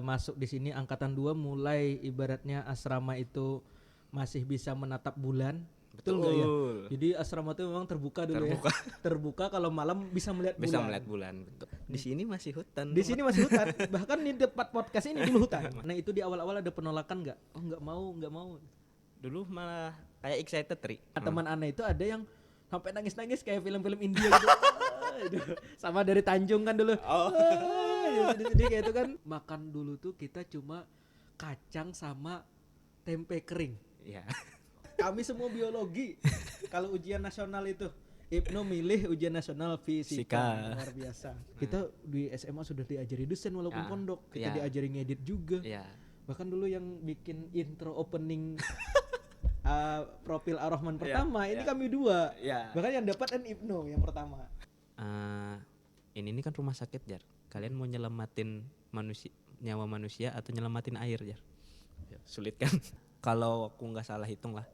masuk di sini angkatan 2 mulai ibaratnya asrama itu masih bisa menatap bulan. Betul nggak ya? Jadi asrama itu memang terbuka dulu ya. Terbuka kalau malam bisa melihat bulan. Bisa melihat bulan. Betul. Di sini masih hutan. Di sini masih hutan. Bahkan di tempat podcast ini dulu hutan. Nah itu di awal-awal ada penolakan nggak? Oh nggak mau. Dulu malah kayak excited, Tri. Teman Ana itu ada yang sampai nangis-nangis kayak film-film India gitu. Sama dari Tanjung kan dulu. Jadi kayak itu kan makan dulu tuh kita cuma kacang sama tempe kering. Iya. Kami semua biologi. Kalau ujian nasional itu Ibnu milih ujian nasional fisika. Luar biasa. Kita di SMA sudah diajari dosen walaupun pondok. Kita diajari ngedit juga. Bahkan dulu yang bikin intro opening profil Ar-Rahman pertama ini kami dua. Bahkan yang dapat kan Ibnu yang pertama. Ini kan rumah sakit, Jar. Kalian mau nyelamatin nyawa manusia atau nyelamatin air, Jar? Sulit kan? Kalau aku nggak salah hitung lah.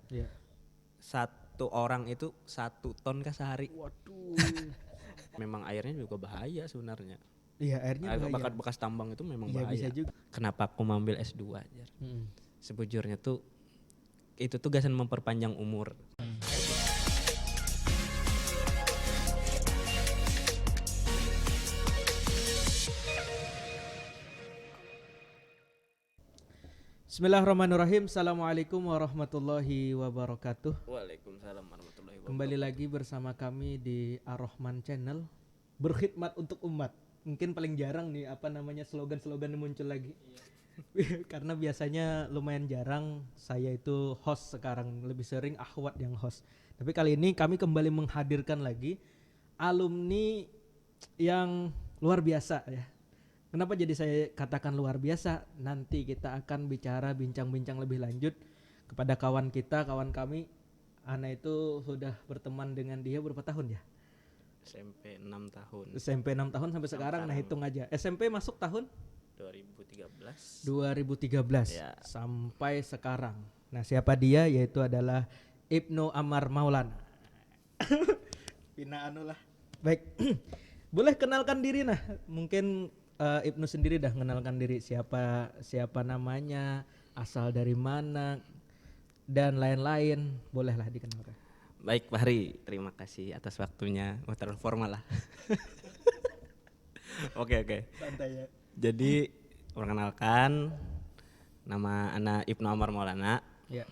Satu orang itu 1 ton kah sehari? Waduh. Memang airnya juga bahaya sebenarnya. Iya, airnya bahaya. Bekas tambang itu memang bahaya. Bisa juga. Kenapa aku mengambil S2, Jar? Sebujurnya tuh itu tugasan memperpanjang umur. Bismillahirrahmanirrahim. Assalamualaikum warahmatullahi wabarakatuh. Waalaikumsalam warahmatullahi wabarakatuh. Kembali lagi bersama kami di Ar-Rahman Channel, berkhidmat untuk umat. Mungkin paling jarang nih slogan-slogan muncul lagi. Karena biasanya lumayan jarang saya itu host sekarang, lebih sering Ahwat yang host. Tapi kali ini kami kembali menghadirkan lagi alumni yang luar biasa ya. Kenapa jadi saya katakan luar biasa? Nanti kita akan bincang-bincang lebih lanjut kepada kawan kami. Ana itu sudah berteman dengan dia berapa tahun ya? SMP 6 tahun. SMP 6 tahun sampai sekarang. Nah hitung aja. SMP masuk tahun? 2013 ya. Sampai sekarang. Nah siapa dia? Yaitu adalah Ibnu Ammar Maulana. Pina anu lah. Baik. Boleh kenalkan diri nah. Mungkin Ibnu sendiri dah mengenalkan diri, siapa namanya, asal dari mana dan lain-lain, bolehlah dikenalkan. Baik Pak Hari, terima kasih atas waktunya. Terlalu formal lah. Oke. Santai ya. Jadi perkenalkan, nama anak Ibnu Ammar Maulana. Ya.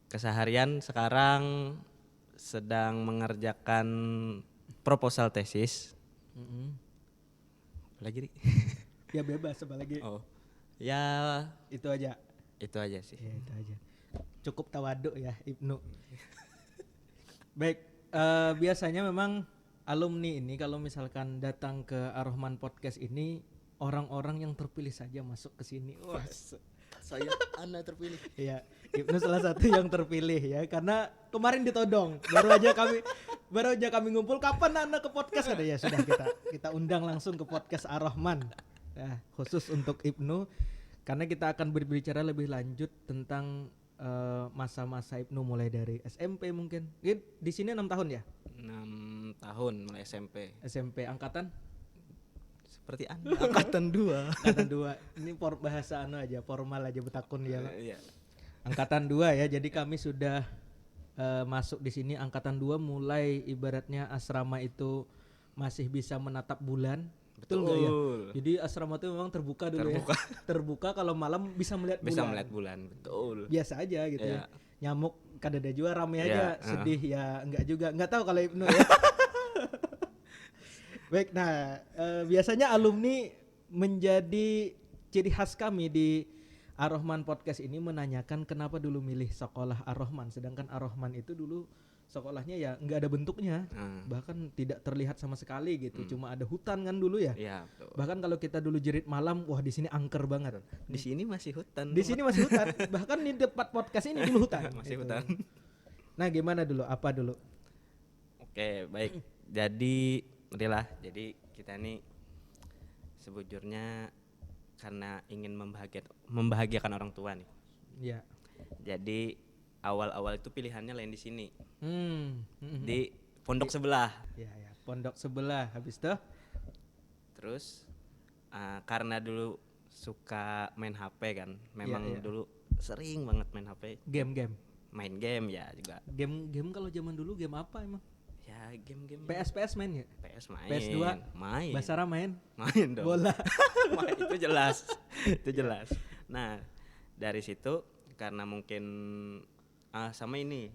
Keseharian sekarang sedang mengerjakan proposal tesis. Lagi Ya bebas apalagi. Ya itu aja sih. Ya, itu aja. Cukup tawaduk ya Ibnu. Baik, biasanya memang alumni ini kalau misalkan datang ke Ar-Rahman Podcast ini orang-orang yang terpilih saja masuk ke sini. Wah, saya Anda terpilih. Iya, Ibnu salah satu yang terpilih ya, karena kemarin ditodong. Baru aja kami ngumpul, kapan Anda ke podcast? Ada ya sudah kita undang langsung ke podcast Ar-Rahman. Ya, khusus untuk Ibnu karena kita akan berbicara lebih lanjut tentang masa-masa Ibnu mulai dari SMP mungkin. Di sini 6 tahun ya? 6 tahun mulai SMP. SMP angkatan? Seperti Anda angkatan 2. Angkatan 2. Ini bahasa aja, formal aja betakun ya. Iya. Angkatan 2 ya. Jadi kami sudah masuk di sini angkatan 2 mulai ibaratnya asrama itu masih bisa menatap bulan. Betul enggak ya? Jadi asrama itu memang terbuka dulu ya. Terbuka kalau malam bisa melihat bulan. Bisa melihat bulan. Betul. Biasa aja gitu ya. Nyamuk kadada juga rame aja, sedih ya enggak juga. Enggak tahu kalau Ibnu ya. Baik, nah biasanya alumni menjadi ciri khas kami di Ar-Rahman Podcast ini menanyakan kenapa dulu milih sekolah Ar-Rahman, sedangkan Ar-Rahman itu dulu sekolahnya ya nggak ada bentuknya, bahkan tidak terlihat sama sekali gitu, cuma ada hutan kan dulu ya. Betul. Bahkan kalau kita dulu jerit malam, wah di sini angker banget. Di sini masih hutan. Bahkan di tempat podcast ini dulu hutan. Masih hutan. Nah gimana dulu? Apa dulu? Oke, baik. Jadi kita ini sebujurnya karena ingin membahagiakan orang tua nih. Iya. Jadi awal-awal itu pilihannya lain di sini. Di pondok sebelah. Iya, pondok sebelah. Habis itu? Terus Karena dulu suka main HP kan, memang dulu sering banget main HP. Main game ya juga. Game kalau zaman dulu game apa emang? Ya game PS main ya? PS main. PS2 main. Basara main dong. Bola. Itu jelas. Itu jelas. Nah, dari situ karena mungkin sama ini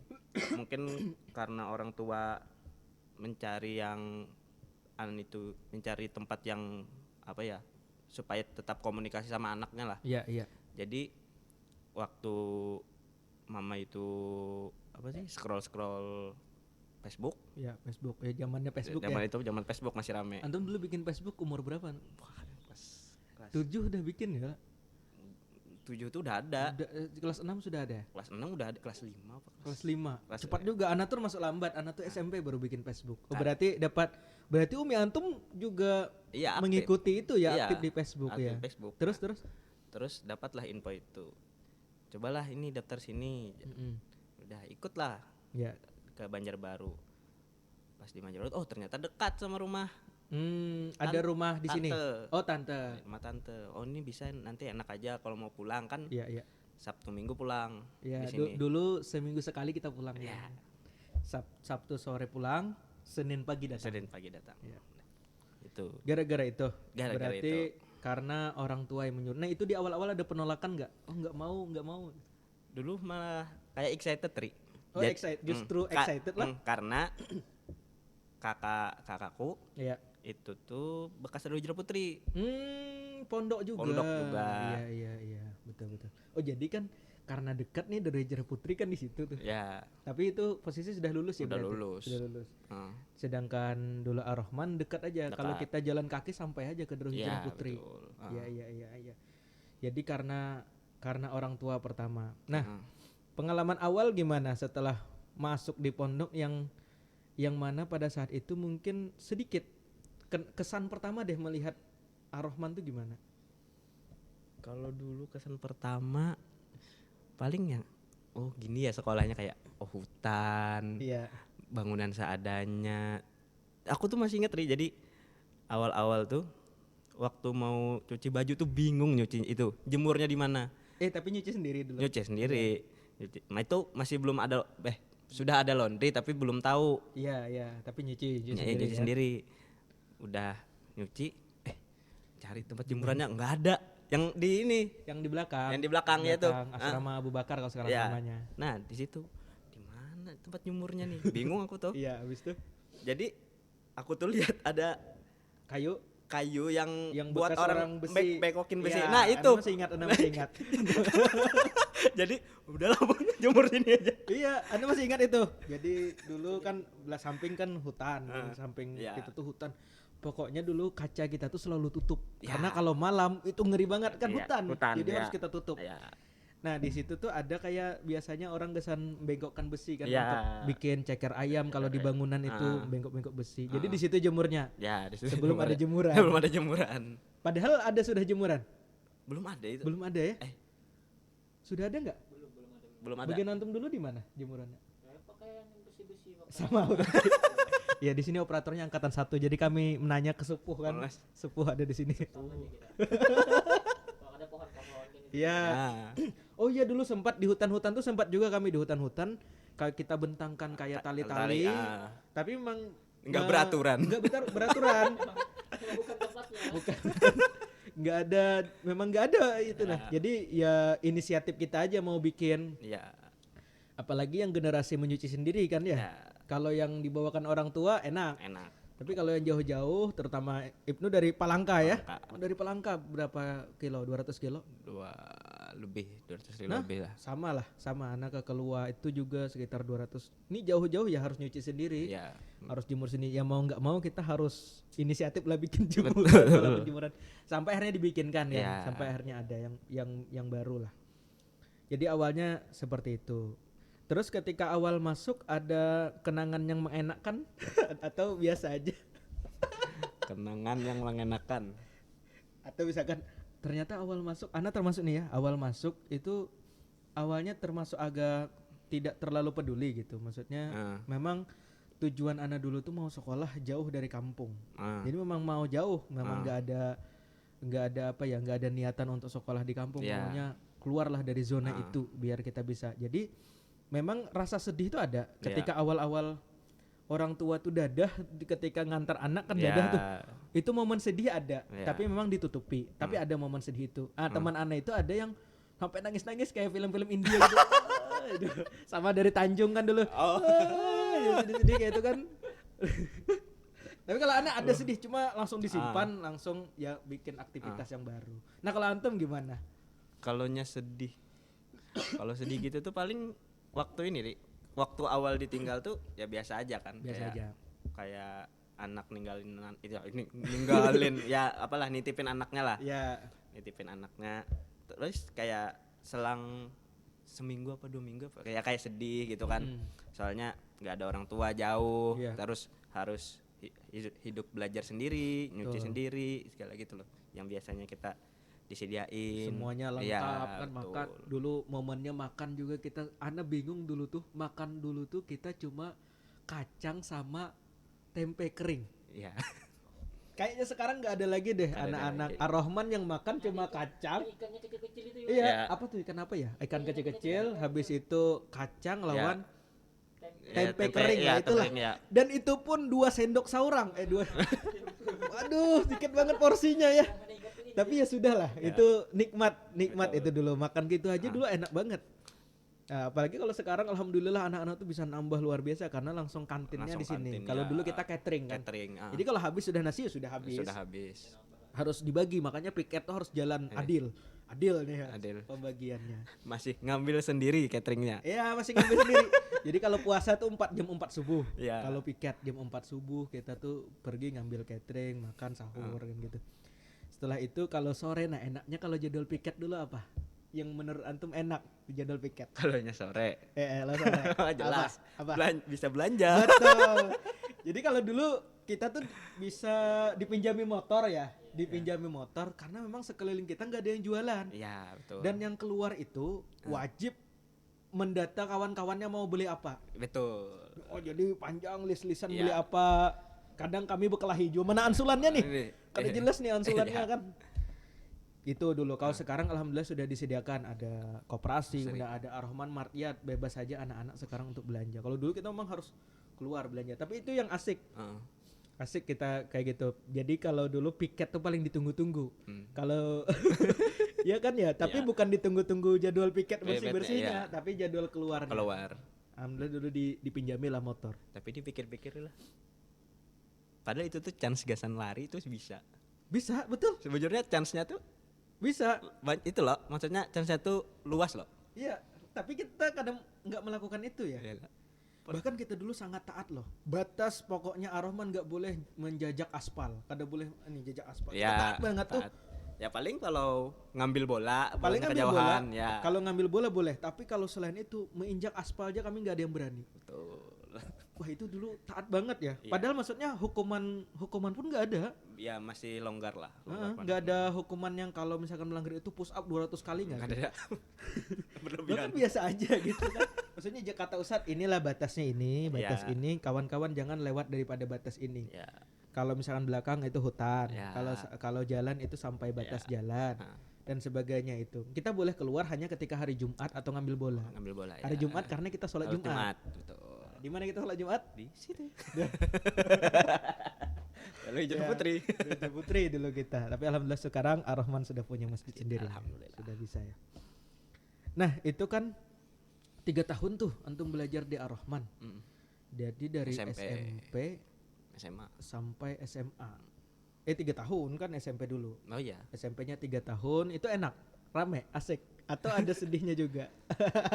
mungkin karena orang tua mencari mencari tempat yang apa ya, supaya tetap komunikasi sama anaknya lah. Iya. Jadi waktu mama itu scroll Facebook. Ya, Facebook. Zamannya Facebook Zaman itu zaman Facebook masih rame. Antum dulu bikin Facebook umur berapa? Wah, kelas 7 udah bikin ya? 7 tuh udah ada. Kelas 6 sudah ada? Kelas 6 udah ada, kelas 5 apa? Kelas 5. Cepat juga, anak tuh masuk lambat. Anak tuh SMP baru bikin Facebook. Oh, berarti Umi antum juga mengikuti itu ya, aktif di Facebook ya. Facebook. Terus dapatlah info itu. Cobalah ini daftar sini. Udah ikutlah. Ya. Ke Banjarbaru. Pas di Banjarbaru, ternyata dekat sama rumah. Ada rumah di sini. Oh, tante. Rumah tante. Oh, ini bisa nanti enak aja kalau mau pulang kan. Iya. Sabtu Minggu pulang. Iya, dulu seminggu sekali kita pulang ya. Sabtu sore pulang, Senin pagi datang. Ya. Itu. Gara-gara itu. Berarti karena orang tua yang menyuruh. Nah, itu di awal-awal ada penolakan enggak? Oh, enggak mau. Dulu malah kayak excited, Tri. Oh, justru excited lah. Karena kakakku itu tuh bekas Darujara Putri. Pondok juga. Iya, betul. Oh, jadi kan karena dekat nih Darujara Putri kan di situ tuh. Ya. Tapi itu posisi sudah lulus ya? Sudah lulus. Sedangkan Dula Ar-Rahman dekat aja. Kalau kita jalan kaki sampai aja ke Darujara Putri. Iya. Jadi karena orang tua pertama. Nah, pengalaman awal gimana setelah masuk di pondok yang mana pada saat itu mungkin sedikit kesan pertama deh melihat Ar-Rahman tuh gimana? Kalau dulu kesan pertama paling gini ya sekolahnya, kayak hutan, bangunan seadanya. Aku tuh masih inget, Ri, jadi awal-awal tuh waktu mau cuci baju tuh bingung nyuci itu, jemurnya di mana. Tapi nyuci sendiri dulu. Nyuci sendiri. Nah, itu masih belum ada, sudah ada laundry tapi belum tahu. Iya, tapi nyuci sendiri. Udah nyuci, cari tempat jemurannya nggak ada. Yang di belakang ya tuh. Asrama Abu Bakar kalau sekarang namanya. Nah, di situ di mana tempat jemurnya nih? Bingung aku tuh. Iya, habis itu. Jadi aku tuh lihat ada kayu yang buat orang besi. bekokin besi. Ya, nah, itu. Anda masih ingat. Jadi udahlah jemur sini aja. Iya, Anda masih ingat itu. Jadi dulu kan belah samping kan hutan, samping kita tuh hutan. Pokoknya dulu kaca kita tuh selalu tutup. Karena kalau malam itu ngeri banget kan hutan. Jadi harus kita tutup. Nah, di situ tuh ada kayak biasanya orang gesan bengkokkan besi kan untuk bikin ceker ayam kalau di bangunan itu bengkok-bengkok besi. Jadi di situ jemurnya. Ya, di situ sebelum ada jemuran. Belum ada jemuran. Padahal sudah jemuran. Belum ada itu. Belum ada ya? Sudah ada enggak? Belum ada. Bagian antum dulu di mana jemurannya? Pakai yang besi-besi. Sama. Ya, di sini operatornya angkatan 1. Jadi kami menanya ke sepuh kan. Sepuh ada di sini. Ada pohon-pohon gitu. Iya. Oh iya, dulu sempat di hutan-hutan tuh juga kami di hutan-hutan kayak kita bentangkan kayak tali-tali. Tapi memang enggak beraturan. Bukan tempatnya. Bukan. Memang enggak ada itu nah. Jadi ya inisiatif kita aja mau bikin. Iya. Apalagi yang generasi menyuci sendiri kan ya. Kalau yang dibawakan orang tua enak. Tapi kalau yang jauh-jauh, terutama Ibnu dari Palangka ya. Dari Palangka berapa kilo? 200 kilo? 200 kilo lebih lah. Sama anak ke Kelua itu juga sekitar 200. Ini jauh-jauh ya harus nyuci sendiri. Ya. Harus jemur sendiri. Ya mau nggak mau kita harus inisiatif lah bikin jemuran. Sampai akhirnya dibikinkan ya. Sampai akhirnya ada yang baru lah. Jadi awalnya seperti itu. Terus ketika awal masuk ada kenangan yang mengenakan atau biasa aja? Kenangan yang mengenakan. Atau misalkan ternyata awal masuk, Ana termasuk nih ya, awal masuk itu awalnya termasuk agak tidak terlalu peduli gitu. Maksudnya memang tujuan Ana dulu tuh mau sekolah jauh dari kampung. Jadi memang mau jauh, memang nggak nggak ada apa ya, nggak ada niatan untuk sekolah di kampung, maunya keluarlah dari zona itu biar kita bisa. Jadi memang rasa sedih itu ada ketika awal-awal orang tua tuh dadah ketika ngantar anak kan dadah tuh. Itu momen sedih ada, tapi memang ditutupi. Tapi ada momen sedih itu. Teman Ana itu ada yang sampai nangis-nangis kayak film-film India gitu. Sama dari Tanjung kan dulu. Sedih kayak itu kan. Tapi kalau Ana ada sedih cuma langsung disimpan, langsung ya bikin aktivitas yang baru. Nah kalau Antum gimana? Kalaunya sedih, kalau sedih gitu tuh paling waktu ini, Ri. Waktu awal ditinggal tuh ya biasa aja kan. Biasa aja. Kayak anak ninggalin ya apalah, nitipin anaknya lah. Iya. Nitipin anaknya. Terus kayak selang seminggu apa 2 minggu kayak sedih gitu kan. Soalnya nggak ada orang tua jauh, terus harus hidup belajar sendiri, nyuci sendiri, segala gitu loh. Yang biasanya kita disediain semuanya lengkap kan, makan dulu momennya makan juga kita. Ana bingung dulu tuh makan dulu tuh kita cuma kacang sama tempe kering. Iya. Kayaknya sekarang nggak ada lagi deh anak-anak Ar-Rahman yang makan cuma kacang. Ikannya kecil-kecil itu ya. Apa tuh ikan apa ya? Ikan kecil-kecil, habis itu kacang lawan tempe kering ya, itulah. Dan itu pun 2 sendok saurang. Waduh, dikit banget porsinya ya. Tapi ya sudahlah, itu nikmat itu dulu makan gitu aja dulu enak banget. Nah, apalagi kalau sekarang alhamdulillah anak-anak tuh bisa nambah luar biasa karena langsung kantinnya di sini. Kalau dulu kita catering kan. Jadi kalau habis sudah nasi ya sudah habis. Harus dibagi, makanya piket tuh harus jalan adil nih ya. Pembagiannya. Masih ngambil sendiri cateringnya. Iya, masih ngambil sendiri. Jadi kalau puasa tuh jam 4 subuh. Yeah. Kalau piket jam 4 subuh kita tuh pergi ngambil catering, makan sahur kan gitu. Setelah itu kalau sore, nah enaknya kalau jadwal piket dulu apa? Yang menurut Antum enak di jadwal piket? Kalaunya sore. Lo sore. Jelas. Apa? Bisa belanja. Betul. Jadi kalau dulu kita tuh bisa dipinjami motor ya. Dipinjami motor karena memang sekeliling kita nggak ada yang jualan. Iya, betul. Dan yang keluar itu wajib mendata kawan-kawannya mau beli apa. Betul. Oh jadi panjang list-listan beli apa. Kadang kami berkelahi juga mana ansulannya nih. Kada jelas nih ansulannya kan. Itu dulu. Kalau sekarang alhamdulillah sudah disediakan, ada koperasi, udah ada Ar-Rahman Martiyat, bebas saja anak-anak sekarang untuk belanja. Kalau dulu kita memang harus keluar belanja, tapi itu yang asik. Asik kita kayak gitu. Jadi kalau dulu piket tuh paling ditunggu-tunggu. Kalau ya kan ya, tapi bukan ditunggu-tunggu jadwal piket bersih-bersihnya, tapi jadwal keluarnya. Alhamdulillah dulu dipinjami lah motor. Tapi dipikir-pikir lah. Padahal itu tuh chance gasan lari itu bisa. Bisa, betul. Sebenarnya chance-nya tuh bisa. Itu loh, maksudnya chance-nya tuh luas loh. Iya, tapi kita kadang nggak melakukan itu ya. Iyalah. Bahkan kita dulu sangat taat loh. Batas pokoknya Ar-Rahman nggak boleh menjajak aspal. Kada boleh jajak aspal. Ya, taat banget tuh. Ya paling kalau ngambil bola, paling ngambil kejauhan bola, ya. Kalau ngambil bola boleh, tapi kalau selain itu menginjak aspal aja kami nggak ada yang berani. Betul. Wah itu dulu taat banget ya. Padahal maksudnya hukuman pun nggak ada. Ya masih longgar lah. Nggak ada hukuman yang kalau misalkan melanggar itu push up 200 kali nggak ada. Berlebihan. Biasa aja gitu kan. Maksudnya kata Ustadz inilah batasnya ini, batas ini. Kawan-kawan jangan lewat daripada batas ini. Kalau misalkan belakang itu hutan. Kalau jalan itu sampai batas jalan. Dan sebagainya itu. Kita boleh keluar hanya ketika hari Jumat atau ngambil bola. Hari Jumat karena kita sholat Jumat. Betul. Di mana kita sholat Jumat? Di situ. Lalu Hijrah Putri. Hijrah Putri dulu kita. Tapi alhamdulillah sekarang Ar-Rahman sudah punya masjid sendiri. Alhamdulillah. Sudah bisa ya. Nah itu kan 3 tahun tuh antum belajar di Ar-Rahman. Jadi dari SMP SMA sampai SMA. 3 tahun kan SMP dulu. Oh iya. SMP-nya 3 tahun itu enak, rame, asik. Atau ada sedihnya juga?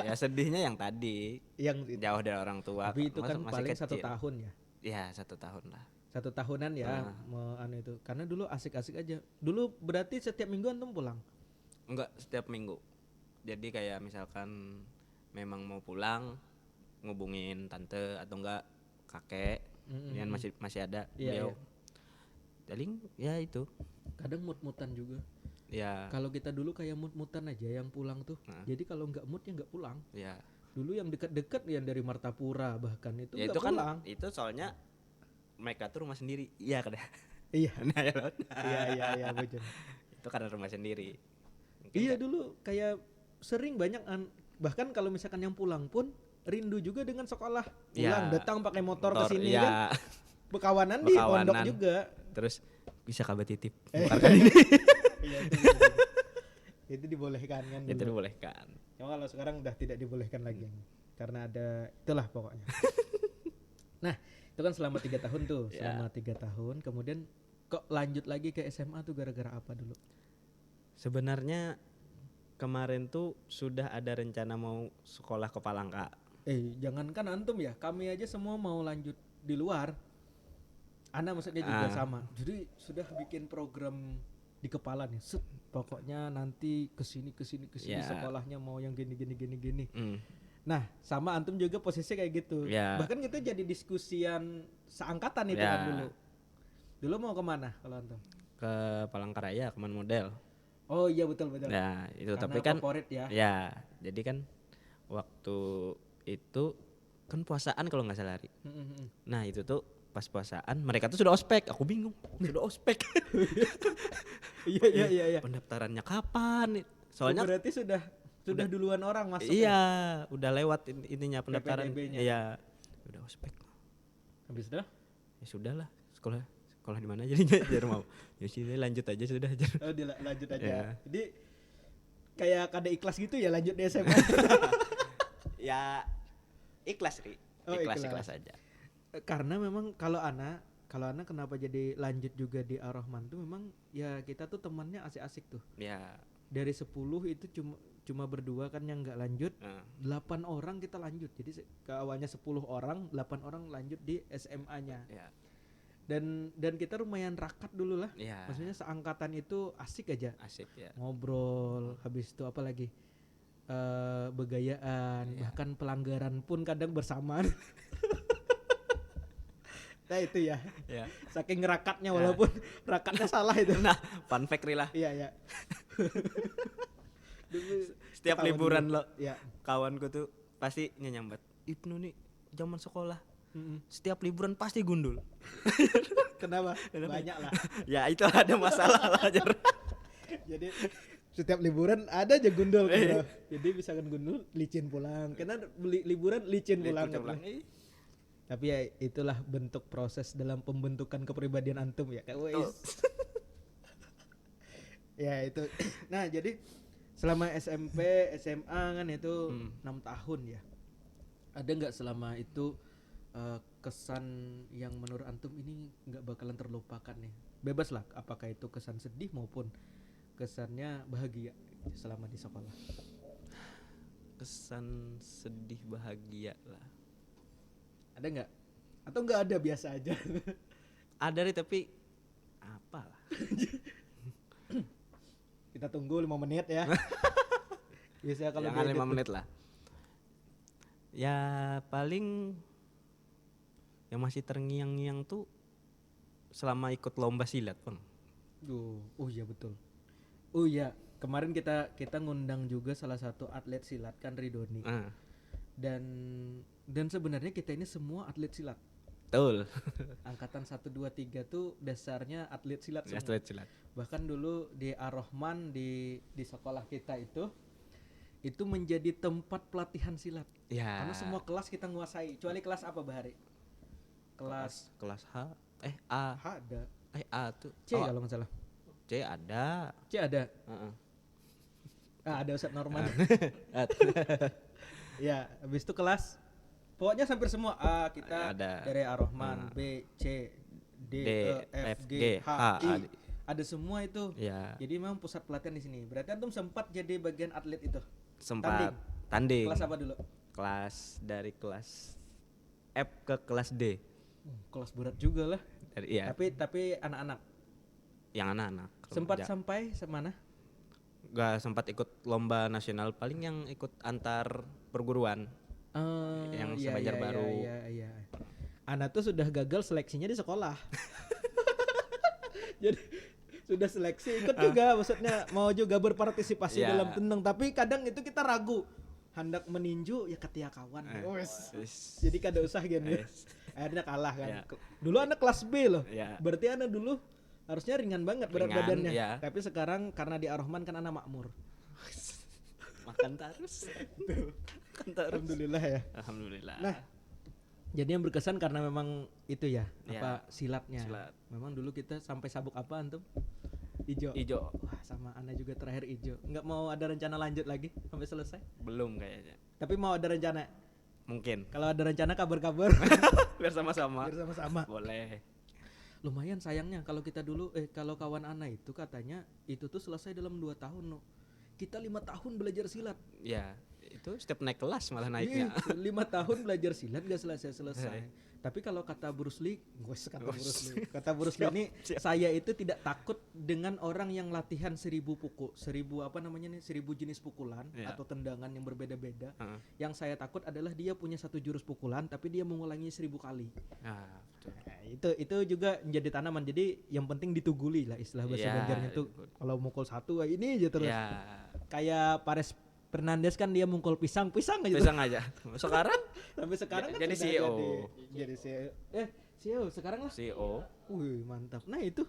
Ya sedihnya yang tadi, yang jauh dari orang tua. Tapi itu kan paling kecil. 1 tahun ya? Iya 1 tahun lah. 1 tahunan ya, itu. Karena dulu asik-asik aja. Dulu berarti setiap minggu antum pulang? Enggak setiap minggu. Jadi kayak misalkan memang mau pulang, ngubungin tante atau enggak kakek, yang masih ada beliau. Paling ya itu. Kadang mut-mutan juga. Ya. Kalau kita dulu kayak mut-mutan aja yang pulang tuh. Jadi kalau nggak mood ya nggak pulang. Ya. Dulu yang dekat-dekat yang dari Martapura bahkan itu ya nggak itu pulang. Kan, itu soalnya mereka tuh rumah sendiri. Iya kan. Iya. Iya betul. Itu karena rumah sendiri. Mungkin Iya dulu kayak sering banyak bahkan kalau misalkan yang pulang pun rindu juga dengan sekolah. Pulang datang pakai motor ke sini kan. Bekawanan di pondok juga. Terus bisa kabar titip. Bukan ini. Iya itu dibolehkan kan dulu. Itu dibolehkan. Cuma kalau sekarang udah tidak dibolehkan lagi. Karena ada itulah pokoknya. Nah, itu kan selama 3 tahun tuh. Selama 3 tahun kemudian kok lanjut lagi ke SMA tuh gara-gara apa dulu? Sebenarnya kemarin tuh sudah ada rencana mau sekolah ke Palangka. Jangankan antum ya, kami aja semua mau lanjut di luar. Ana maksudnya juga sama. Jadi sudah bikin program di kepala nih. Pokoknya nanti kesini sekolahnya mau yang gini. Nah, sama antum juga posisinya kayak gitu. Bahkan kita jadi diskusian seangkatan itu kan dulu. Dulu mau kemana kalau antum? Ke Palangkaraya, Kemang Model. Oh iya betul. Nah itu karena tapi kan favorit ya. Ya jadi kan waktu itu kan puasaan kalau nggak salah hari. Nah itu tuh pas puasaan mereka tuh sudah ospek, aku bingung sudah ospek. Iya. Pendaftarannya kapan? Soalnya berarti sudah duluan orang masuk. Iya, udah lewat ininya pendaftaran. Iya, udah ospek. Habis itu? Ya sudahlah, sekolah di mana jadinya jar mau. Ya sih lanjut aja sudah jar. Oh, lanjut aja. Ya. Jadi kayak kada ikhlas gitu ya lanjut di SMA. Ya ikhlas sih. Ikhlas aja. Karena memang kalau Ana kenapa jadi lanjut juga di Ar-Rahman tuh memang ya kita tuh temannya asik-asik tuh. Ya. Dari 10 itu cuma berdua kan yang nggak lanjut. 8 orang kita lanjut. Jadi ke awalnya 10 orang, 8 orang lanjut di SMA-nya. Ya. Dan kita lumayan rakat dulu lah. Ya. Maksudnya seangkatan itu asik aja. Asik ya. Ngobrol, habis itu apa lagi? Begayaan, bahkan pelanggaran pun kadang bersamaan. Nah itu ya. Saking rakatnya walaupun rakatnya salah itu. Nah, fun fact Rila. Iya. Setiap liburan lo, kawanku tuh pasti nyambat. Ibnu nih zaman sekolah. Setiap liburan pasti gundul. Kenapa? Banyak lah. Ya itu ada masalah lah. Jadi setiap liburan ada aja gundul kan. Jadi misalkan gundul licin pulang. Karena liburan licin pulang. Tapi ya itulah bentuk proses dalam pembentukan kepribadian antum ya. Ya itu. Nah jadi selama SMP, SMA kan itu 6 tahun ya. Ada nggak selama itu kesan yang menurut antum ini nggak bakalan terlupakan nih? Bebas lah, apakah itu kesan sedih maupun kesannya bahagia selama di sekolah? Kesan sedih bahagia lah. Ada nggak? Atau nggak ada biasa aja? Ada nih tapi apalah. Kita tunggu 5 menit ya. Biasanya kalau 5 menit lah. Ya paling yang masih terngiang-ngiang tuh selama ikut lomba silat, Bang. Oh iya betul. Oh iya, kemarin kita ngundang juga salah satu atlet silat kan Ridoni. Dan sebenarnya kita ini semua atlet silat. Betul. Angkatan 1 2 3 tuh dasarnya atlet silat semua. Atlet silat. Bahkan dulu di Ar-Rahman di sekolah kita itu menjadi tempat pelatihan silat. Ya. Karena semua kelas kita nguasai. Kecuali kelas apa Bahari? Kelas H. A. H ada. A tuh. C kalau nggak salah. C ada. Ada Ustadz Norman. Ya, habis itu kelas. Pokoknya hampir semua A kita ada. dari Ar-Rahman, B, C, D, E, F, G, H, I. Ada semua itu. Ya. Jadi memang pusat pelatihan di sini. Berarti antum sempat jadi bagian atlet itu. Sempat tanding. Kelas apa dulu? Dari kelas F ke kelas D. Kelas berat juga lah. Iya. Tapi anak-anak. Yang anak-anak. Sempat sampai semana? Gak sempat ikut lomba nasional, paling yang ikut antar perguruan. Yang Banjarbaru. Iya. Anak tuh sudah gagal seleksinya di sekolah. Jadi sudah seleksi ikut juga, maksudnya mau juga berpartisipasi dalam tendang, tapi kadang itu kita ragu. Hendak meninju ya ketia kawan. Jadi kada usah gini. Akhirnya kalah kan. Dulu anak kelas B loh. Berarti anak dulu Harusnya ringan banget berat Ringan, badannya. ya. Tapi sekarang karena di Ar-Rahman kan anak makmur. Makan terus. Makan terus. Alhamdulillah ya. Alhamdulillah. Nah, jadi yang berkesan karena memang itu ya, Ya, apa silatnya. silat. Memang dulu kita sampai sabuk apa antum? Ijo. Ijo. Wah, sama Ana juga terakhir ijo. Enggak mau ada rencana lanjut lagi sampai selesai? Belum kayaknya. Tapi mau ada rencana. Mungkin. Kalau ada rencana kabar-kabar Biar sama-sama. biar sama-sama. Boleh. Lumayan sayangnya kalau kita dulu kalau kawan Ana itu katanya itu tuh selesai dalam 2 tahun no. Kita 5 tahun belajar silat. Ya, itu setiap naik kelas malah naiknya. 5 tahun belajar silat gak selesai-selesai. Tapi kalau kata Bruce Lee, kata Bruce Lee ini saya itu tidak takut dengan orang yang latihan 1000 pukul, 1000 apa namanya nih, 1000 jenis pukulan atau tendangan yang berbeda-beda. Yang saya takut adalah dia punya satu jurus pukulan tapi dia mengulangi 1000 kali. Nah, betul. Nah, itu juga menjadi tanaman. Jadi yang penting dituguli lah istilah bahasa Banjarnya tuh. Kalau mukul satu ini aja terus. Ya. Kayak Pares Fernandes kan dia mukul pisang aja. Pisang aja. Sekarang Sampai sekarang kan jadi sudah CEO. Jadi CEO. CEO sekarang lah. CEO. Wih, mantap. Nah, itu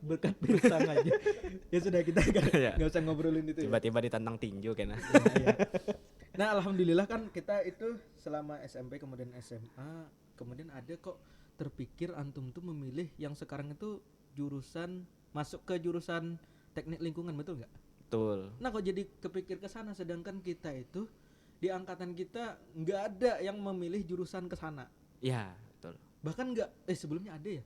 berkat pisang aja. Ya sudah kita enggak usah ngobrolin itu. Tiba-tiba ditantang tinju kayaknya. Ya. Nah, alhamdulillah kan kita itu selama SMP kemudian SMA, kemudian ada kok terpikir antum tuh memilih yang sekarang itu jurusan masuk ke jurusan teknik lingkungan, betul nggak? Betul. Nah, kok jadi kepikir ke sana sedangkan kita itu di angkatan kita nggak ada yang memilih jurusan ke sana. Iya, betul. Bahkan nggak sebelumnya ada ya?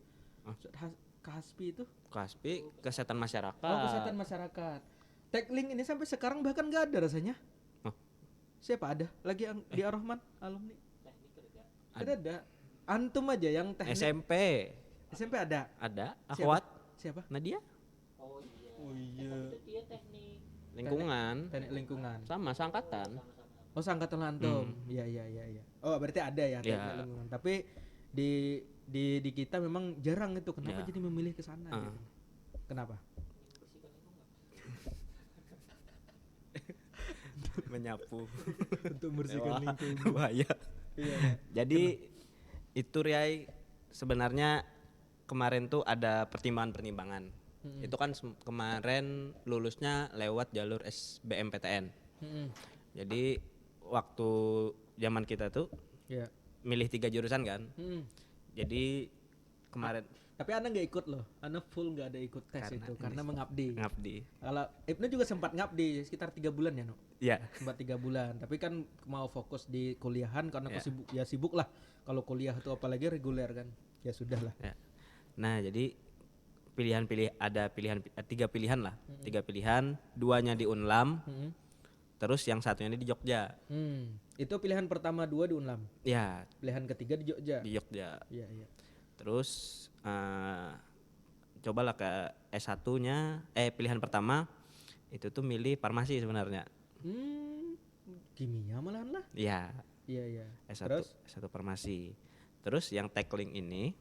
Kaspi itu? Kaspi kesehatan masyarakat. Oh, kesehatan masyarakat. Tekling ini sampai sekarang bahkan nggak ada rasanya. Siapa ada? Lagi di Ar-Rahman alumni? Ada. Antum aja yang teknik. SMP ada. Ada. Akhwat. Siapa? Nadia. Oh iya. Lingkungan. Teknik lingkungan. Sama seangkatan. Oh, seangkatan antum. Iya. Oh, berarti ada ya teknik lingkungan. Tapi di kita memang jarang itu. Kenapa jadi memilih ke sana gitu? Kenapa? Menyapu. Untuk membersihkan lingkungan. Bahaya. Iya. Jadi itu Riai sebenarnya kemarin tuh ada pertimbangan. Itu kan kemarin lulusnya lewat jalur SBMPTN. Jadi waktu zaman kita tuh milih 3 jurusan kan. Jadi kemarin tapi Anda nggak ikut loh, Anda full nggak ada ikut tes karena mengabdi. Ngabdi. Kalau Ibnu juga sempat ngabdi sekitar 3 bulan ya, No? Iya. Sempat 3 bulan, tapi kan mau fokus di kuliahan karena sibuk lah. Kalau kuliah tuh apalagi reguler kan, ya sudah lah. Ya. Nah jadi ada 3 pilihan lah, 3 pilihan, 2-nya di Unlam, terus yang satunya di Jogja. Itu pilihan pertama 2 di Unlam. Ya. Pilihan ketiga di Jogja. Di Jogja. Iya. Terus cobalah ke S1-nya, pilihan pertama itu tuh milih farmasi sebenarnya. Kimia malahan lah. Iya. Iya. S1 farmasi. Terus yang tackling ini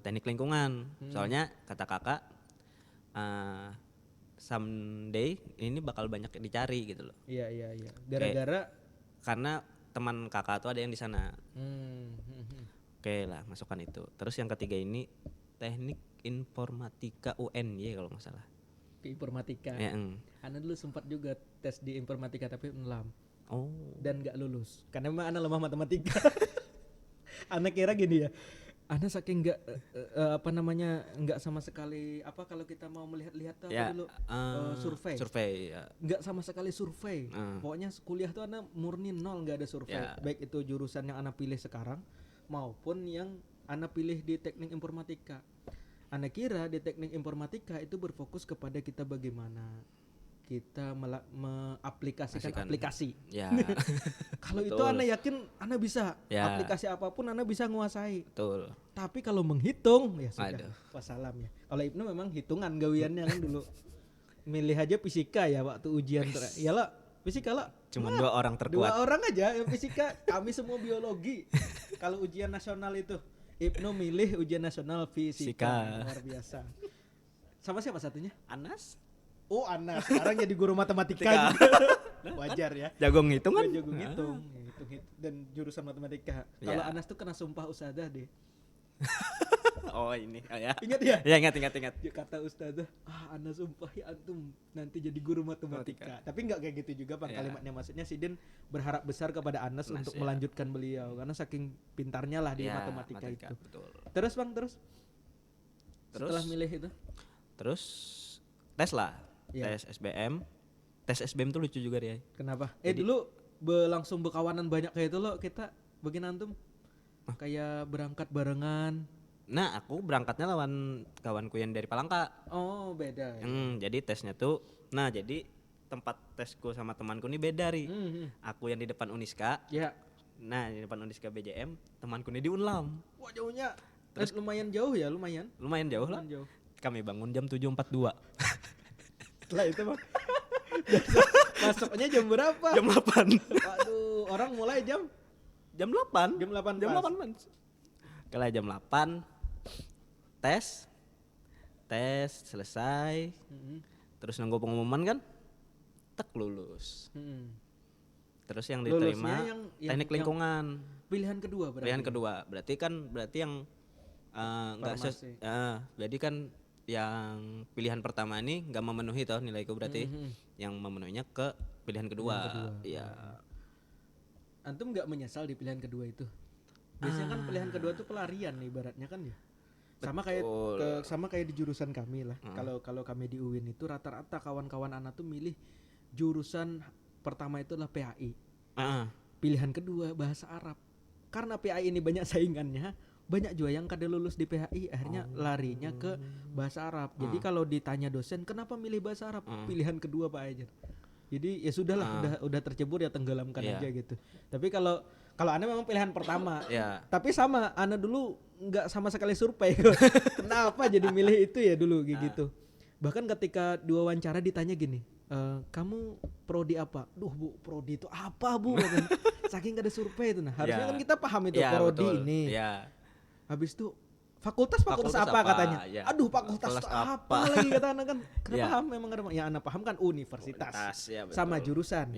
teknik lingkungan. Soalnya kata kakak someday ini bakal banyak dicari gitu loh. Iya. Gara-gara karena teman kakak tuh ada yang di sana. Oke lah, masukkan itu. Terus yang ketiga ini teknik informatika UNY kalau nggak salah. Ke informatika. Ya, Ana dulu sempat juga tes di informatika tapi Unlam. Oh. Dan nggak lulus karena memang Ana lemah matematika. Ana kira gini ya. Ana saking nggak sama sekali kalau kita mau melihat-lihat dulu survei ya. Nggak sama sekali survei. Pokoknya kuliah tuh Ana murni nol, nggak ada survei. Baik itu jurusan yang Ana pilih sekarang maupun yang Ana pilih di teknik informatika. Ana kira di teknik informatika itu berfokus kepada kita bagaimana kita mengaplikasikan aplikasi. Ya. Kalau itu Ana yakin Ana bisa. Aplikasi apapun Ana bisa nguasai. Betul. Tapi kalau menghitung ya sudah. Wassalam ya. Kalau Ibnu memang hitungan gawiannya kan dulu. Milih aja fisika ya waktu ujian iyalah fisika lah. Cuma 2 orang terkuat. 2 orang aja yang fisika, kami semua biologi. Kalau ujian nasional itu Ibnu milih ujian nasional fisika. Luar biasa. Sama siapa satunya? Anas. Oh, Anas. Sekarang jadi guru matematika juga. Wajar ya. Jago ngitung kan? Jago ngitung. Dan jurusan matematika. Kalau Anas tuh kena sumpah ustadzah deh. Oh ini, ya. Ingat ya? Ya ingat. Ya, kata ustazah, Ana sumpah ya antum nanti jadi guru matematika. Tapi nggak kayak gitu juga bang kalimatnya, maksudnya Sidin berharap besar kepada Anas untuk melanjutkan beliau karena saking pintarnya lah di matematika itu. Betul. Terus bang, setelah milih itu? Terus tes lah, tes SBM. Tes SBM tuh lucu juga dia. Kenapa? Dulu langsung berkawanan banyak kayak itu loh kita bagian antum. Kayak berangkat barengan. Nah aku berangkatnya lawan kawanku yang dari Palangka. Oh beda ya. Jadi tesnya tuh, jadi tempat tesku sama temanku ini beda ri. Aku yang di depan Uniska. Ya. Nah di depan Uniska BJM, temanku ini di Unlam. Wah jauhnya. Terus lumayan jauh ya, lumayan jauh lah. Jauh. Kami bangun jam 7.42. Setelah itu bang. Masuknya jam berapa? Jam 8. Waduh, orang mulai jam 8. Jam 8 man. Kalau jam 8 tes selesai. Terus nunggu pengumuman kan. Tek lulus. Terus yang diterima teknik lingkungan. Pilihan kedua berarti. Berarti yang jadi kan yang pilihan pertama ini nggak memenuhi toh nilaiku, berarti yang memenuhinya ke pilihan kedua. Iya. Antum nggak menyesal di pilihan kedua itu? Biasanya kan pilihan kedua tuh pelarian nih ibaratnya kan ya. Sama kayak di jurusan kami lah. Kalau kami di UIN itu rata-rata kawan-kawan anak tuh milih jurusan pertama itu adalah PAI. Pilihan kedua bahasa Arab. Karena PAI ini banyak saingannya, banyak juga yang kada lulus di PAI akhirnya larinya ke bahasa Arab. Jadi kalau ditanya dosen kenapa milih bahasa Arab, pilihan kedua Pak aja. Jadi ya sudahlah, udah tercebur ya tenggelamkan aja gitu. Tapi kalau Ana memang pilihan pertama. Tapi sama Ana dulu nggak sama sekali survei. Kenapa jadi milih itu ya dulu gitu. Bahkan ketika diwawancara ditanya gini, kamu prodi apa? Duh bu, prodi itu apa bu? Saking gak ada survei itu. Nah harusnya kan kita paham itu prodi ini. Habis itu fakultas apa katanya? Aduh fakultas apa lagi kata anak kan? Karena paham memang ada. Yang anak paham kan universitas sama jurusan.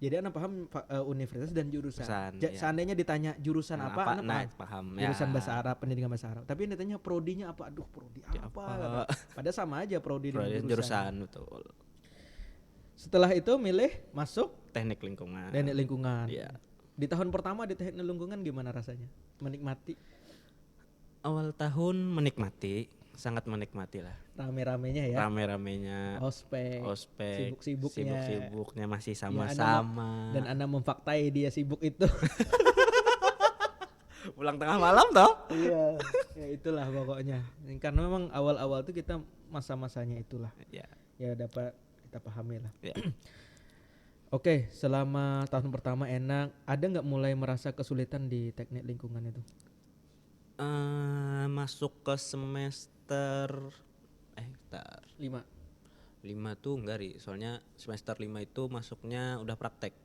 Jadi anak paham universitas dan jurusan. Seandainya ditanya jurusan apa, anak paham. Jurusan bahasa Arab, pendidikan bahasa Arab. Tapi yang ditanya prodinya apa? Aduh prodi apa? Padahal sama aja prodi dan jurusan. Betul. Setelah itu milih masuk teknik lingkungan. Di tahun pertama di teknik lingkungan gimana rasanya? Menikmati? Awal tahun menikmati, sangat menikmati lah. Rame-ramenya ya. Ospek. Sibuk-sibuknya masih sama-sama. Dan Anda memfaktai dia sibuk itu. Pulang tengah malam toh? Iya. Ya itulah pokoknya. Karena memang awal-awal tuh kita masa-masanya itulah. Ya dapat kita pahami lah. Oke, selama tahun pertama enak. Ada nggak mulai merasa kesulitan di teknik lingkungan itu? Masuk ke semester 5 tuh enggak ri, soalnya semester 5 itu masuknya udah praktek.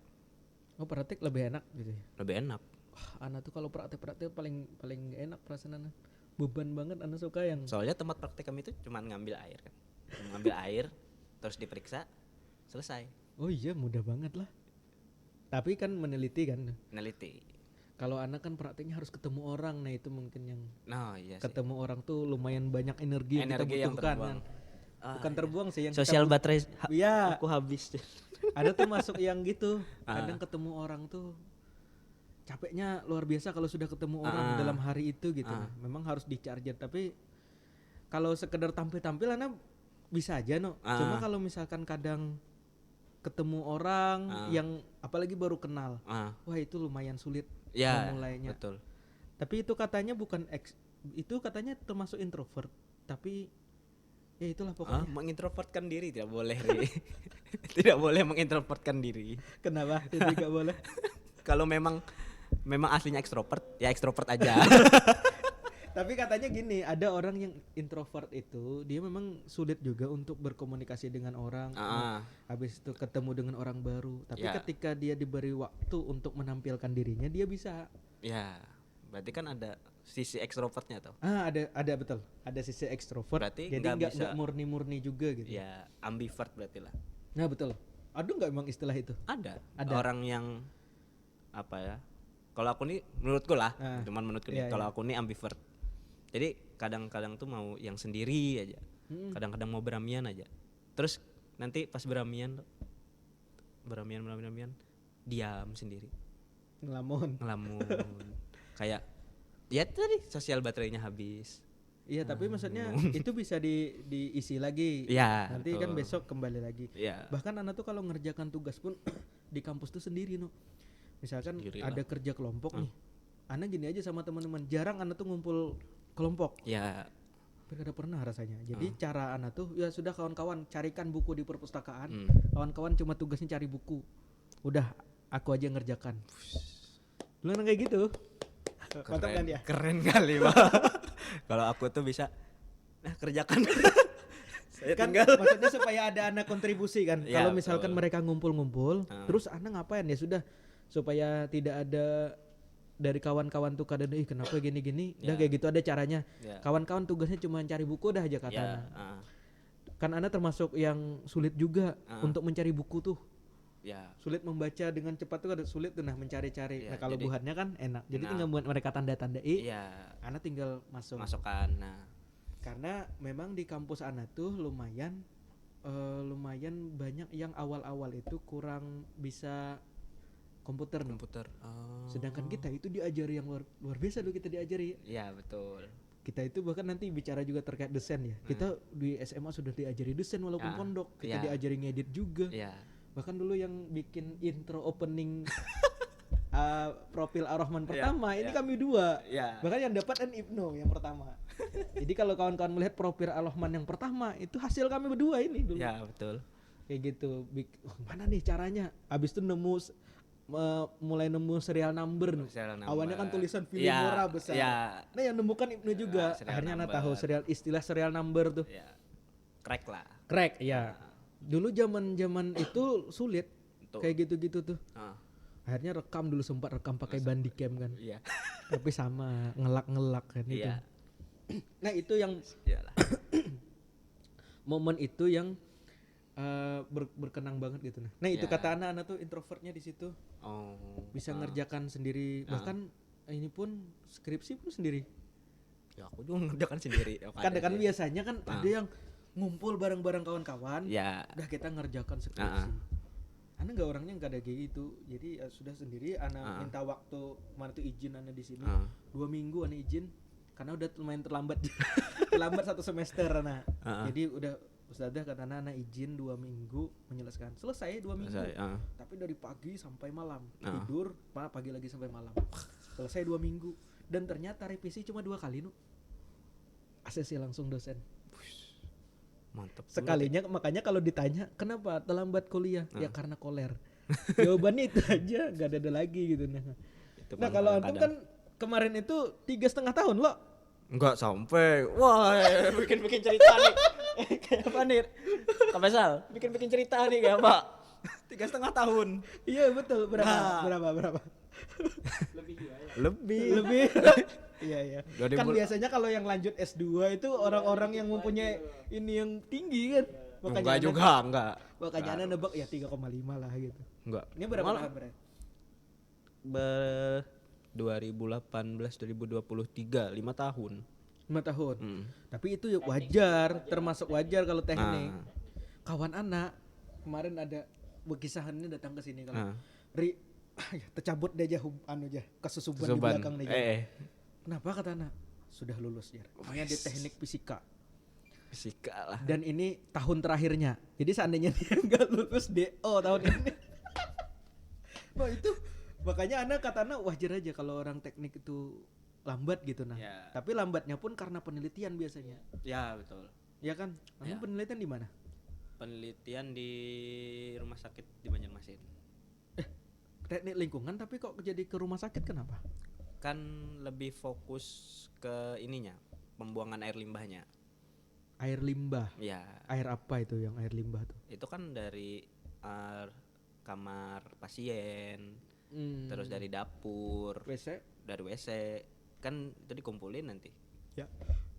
Oh praktek lebih enak gitu ya? Lebih enak. Anak tuh kalau praktek paling enak perasaan anak. Beban banget anak suka yang. Soalnya tempat praktek kami itu cuma ngambil air kan. Ngambil air terus diperiksa selesai. Oh iya mudah banget lah. Tapi kan meneliti kan. Kalau anak kan prakteknya harus ketemu orang, nah itu mungkin yang ketemu orang tuh lumayan banyak energi yang kita butuhkan. Bukan terbuang sih yang sosial baterai. Iya. Aku habis. Ada tuh masuk yang gitu. Kadang ketemu orang tuh capeknya luar biasa kalau sudah ketemu orang dalam hari itu gitu. Memang harus di-charger, tapi kalau sekedar tampil-tampil anak bisa aja Cuma kalau misalkan kadang ketemu orang yang apalagi baru kenal, wah itu lumayan sulit memulainya. Betul. Tapi itu katanya itu katanya termasuk introvert, tapi ya itulah pokoknya. Mengintrovertkan diri tidak boleh. Tidak boleh mengintrovertkan diri. Kenapa? Tidak boleh. Kalau memang aslinya ekstrovert, ya ekstrovert aja. Tapi katanya gini, ada orang yang introvert itu dia memang sulit juga untuk berkomunikasi dengan orang. Habis itu ketemu dengan orang baru. Tapi ketika dia diberi waktu untuk menampilkan dirinya, dia bisa. Ya, berarti kan ada sisi ekstrovertnya toh. Ada betul. Ada sisi ekstrovert. Berarti jadi nggak murni-murni juga gitu. Ya, ambivert berarti lah. Nah betul. Ada nggak emang istilah itu? Ada. Orang yang apa ya? Kalau aku nih menurutku lah, cuman menurutku nih. Kalau aku nih ambivert. Jadi kadang-kadang tuh mau yang sendiri aja, kadang-kadang mau beramian aja. Terus nanti pas beramian diam sendiri, ngelamun. Kayak ya tadi sosial baterainya habis. Iya, tapi maksudnya itu bisa diisi lagi. Ya, nanti kan besok kembali lagi. Ya. Bahkan anak tuh kalau ngerjakan tugas pun di kampus tuh sendiri, no. Misalkan ada kerja kelompok nih. Anak gini aja sama teman-teman. Jarang anak tuh ngumpul kelompok. Ya. Ada pernah rasanya. Jadi cara anak tuh ya sudah kawan-kawan carikan buku di perpustakaan. Kawan-kawan cuma tugasnya cari buku. Udah aku aja ngerjakan. Dulu kayak gitu. Mantap kan dia? Keren kali, Pak. Kalau aku tuh bisa kerjakan. Saya kan tinggal. maksudnya supaya ada anak kontribusi kan. Ya, kalau misalkan mereka ngumpul-ngumpul, terus anak ngapain ya sudah supaya tidak ada dari kawan-kawan tuh kadang kenapa gini-gini, udah kayak gitu ada caranya. Kawan-kawan tugasnya cuma cari buku dah aja kata anak. Kan anak termasuk yang sulit juga untuk mencari buku tuh. Sulit membaca dengan cepat tuh ada sulit tuh mencari-cari. Nah kalau buhannya kan enak. Jadi tinggal buat mereka tanda-tandai. Anak tinggal masukkan. Nah, karena memang di kampus anak tuh lumayan banyak yang awal-awal itu kurang bisa komputer. Sedangkan kita itu diajari yang luar biasa dulu kita diajari. Iya, betul. Kita itu bahkan nanti bicara juga terkait desain ya. Kita di SMA sudah diajari desain walaupun pondok. Kita diajari ngedit juga. Bahkan dulu yang bikin intro opening profil Ar-Rahman pertama ini kami dua. Bahkan yang dapat kan Ibnu yang pertama. Jadi kalau kawan-kawan melihat profil Ar-Rahman yang pertama itu hasil kami berdua ini dulu. Ya, betul. Kayak gitu. Mana nih caranya? Abis itu mulai nemu serial number. Awalnya kan tulisan Filimora besar. Nah yang nemukan Ibnu juga. Akhirnya anak tahu istilah serial number tuh. Crack ya. Dulu zaman itu sulit. Kayak gitu-gitu tuh. Akhirnya sempat rekam pakai Bandicam kan. Tapi sama ngelak kan itu. Nah itu yang momen itu yang berkenang banget gitu. Nah itu kata anak-anak tuh introvertnya di situ. Bisa ngerjakan sendiri. Bahkan ini pun skripsi pun sendiri. Ya aku juga ngerjakan sendiri. Kan biasanya kan ada yang ngumpul bareng-bareng kawan-kawan. Udah kita ngerjakan skripsi. Anak orangnya nggak ada kayak gitu. Jadi sudah sendiri. Anak minta waktu kemarin tuh izin anak di sini 2 minggu anak izin karena udah lumayan terlambat. Terlambat 1 semester anak. Jadi udah Ustadzah kata anak izin 2 minggu menyelesaikan. Selesai 2 minggu. Tapi dari pagi sampai malam. Tidur, pagi lagi sampai malam. Selesai 2 minggu. Dan ternyata revisi cuma 2 kali ACC langsung dosen. Mantap. Sekalinya makanya kalau ditanya kenapa terlambat kuliah? Ya karena koler. Jawabannya itu aja, gak ada lagi gitu. Nah kalau antum kan kemarin itu 3,5 tahun loh. Enggak sampai. Wah, bikin cerita nih. Kayak apa nih? Kapesal, bikin cerita nih kayak Pak. 3,5 tahun. Iya betul. Berapa? Lebih. Iya. Kan biasanya kalau yang lanjut S2 itu orang-orang yang mempunyai ini yang tinggi kan. Enggak. Makanya anak nebak ya 3,5 lah gitu. Enggak. Ini berapa tahun berarti? 2018 2023 5 tahun. 5 tahun. Tapi itu wajar, termasuk wajar kalau teknik. Kawan anak kemarin ada bekisahannya datang ke sini kalau tercabut deh aja kesusuban di belakang deh. Kenapa kata anak? Sudah lulus ya. Makanya dia teknik fisika lah. Dan ini tahun terakhirnya. Jadi seandainya dia nggak lulus DO tahun ini. Nah itu makanya anak kata anak wajar aja kalau orang teknik itu lambat gitu Tapi lambatnya pun karena penelitian biasanya. Ya betul. Ya kan? Penelitian di mana? Penelitian di rumah sakit di Banjarmasin. Teknik lingkungan tapi kok jadi ke rumah sakit kenapa? Kan lebih fokus ke ininya, pembuangan air limbahnya. Air limbah? Ya. Air apa itu yang air limbah tuh? Itu kan dari kamar pasien, terus dari dapur, dari WC, kan itu dikumpulin nanti. Ya.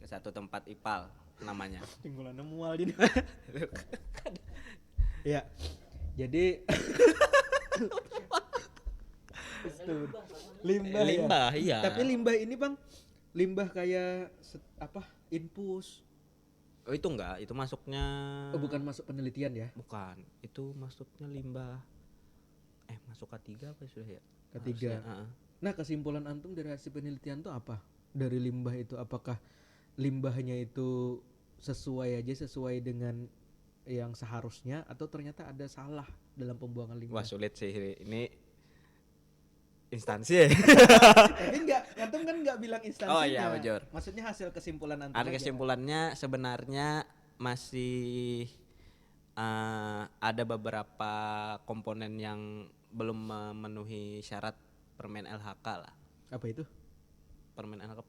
Ke satu tempat IPAL namanya. Tinggalan mual jadi. Ya. Jadi limbah ya? Iya. Tapi limbah ini Bang, limbah kayak infus. Oh itu enggak, itu masuknya. Oh bukan masuk penelitian ya? Bukan, itu masuknya limbah. Masuk K3 apa sudah ya? Ketiga. Nah kesimpulan antum dari hasil penelitian tuh apa? Dari limbah itu apakah limbahnya itu sesuai dengan yang seharusnya atau ternyata ada salah dalam pembuangan limbah? Wah sulit sih ini instansi ya. Tapi antum kan nggak bilang instansinya. Oh iya bujur. Maksudnya hasil kesimpulan antum. Ada kesimpulannya sebenarnya masih ada beberapa komponen yang belum memenuhi syarat Permen LHK lah. Apa itu? Permen LHK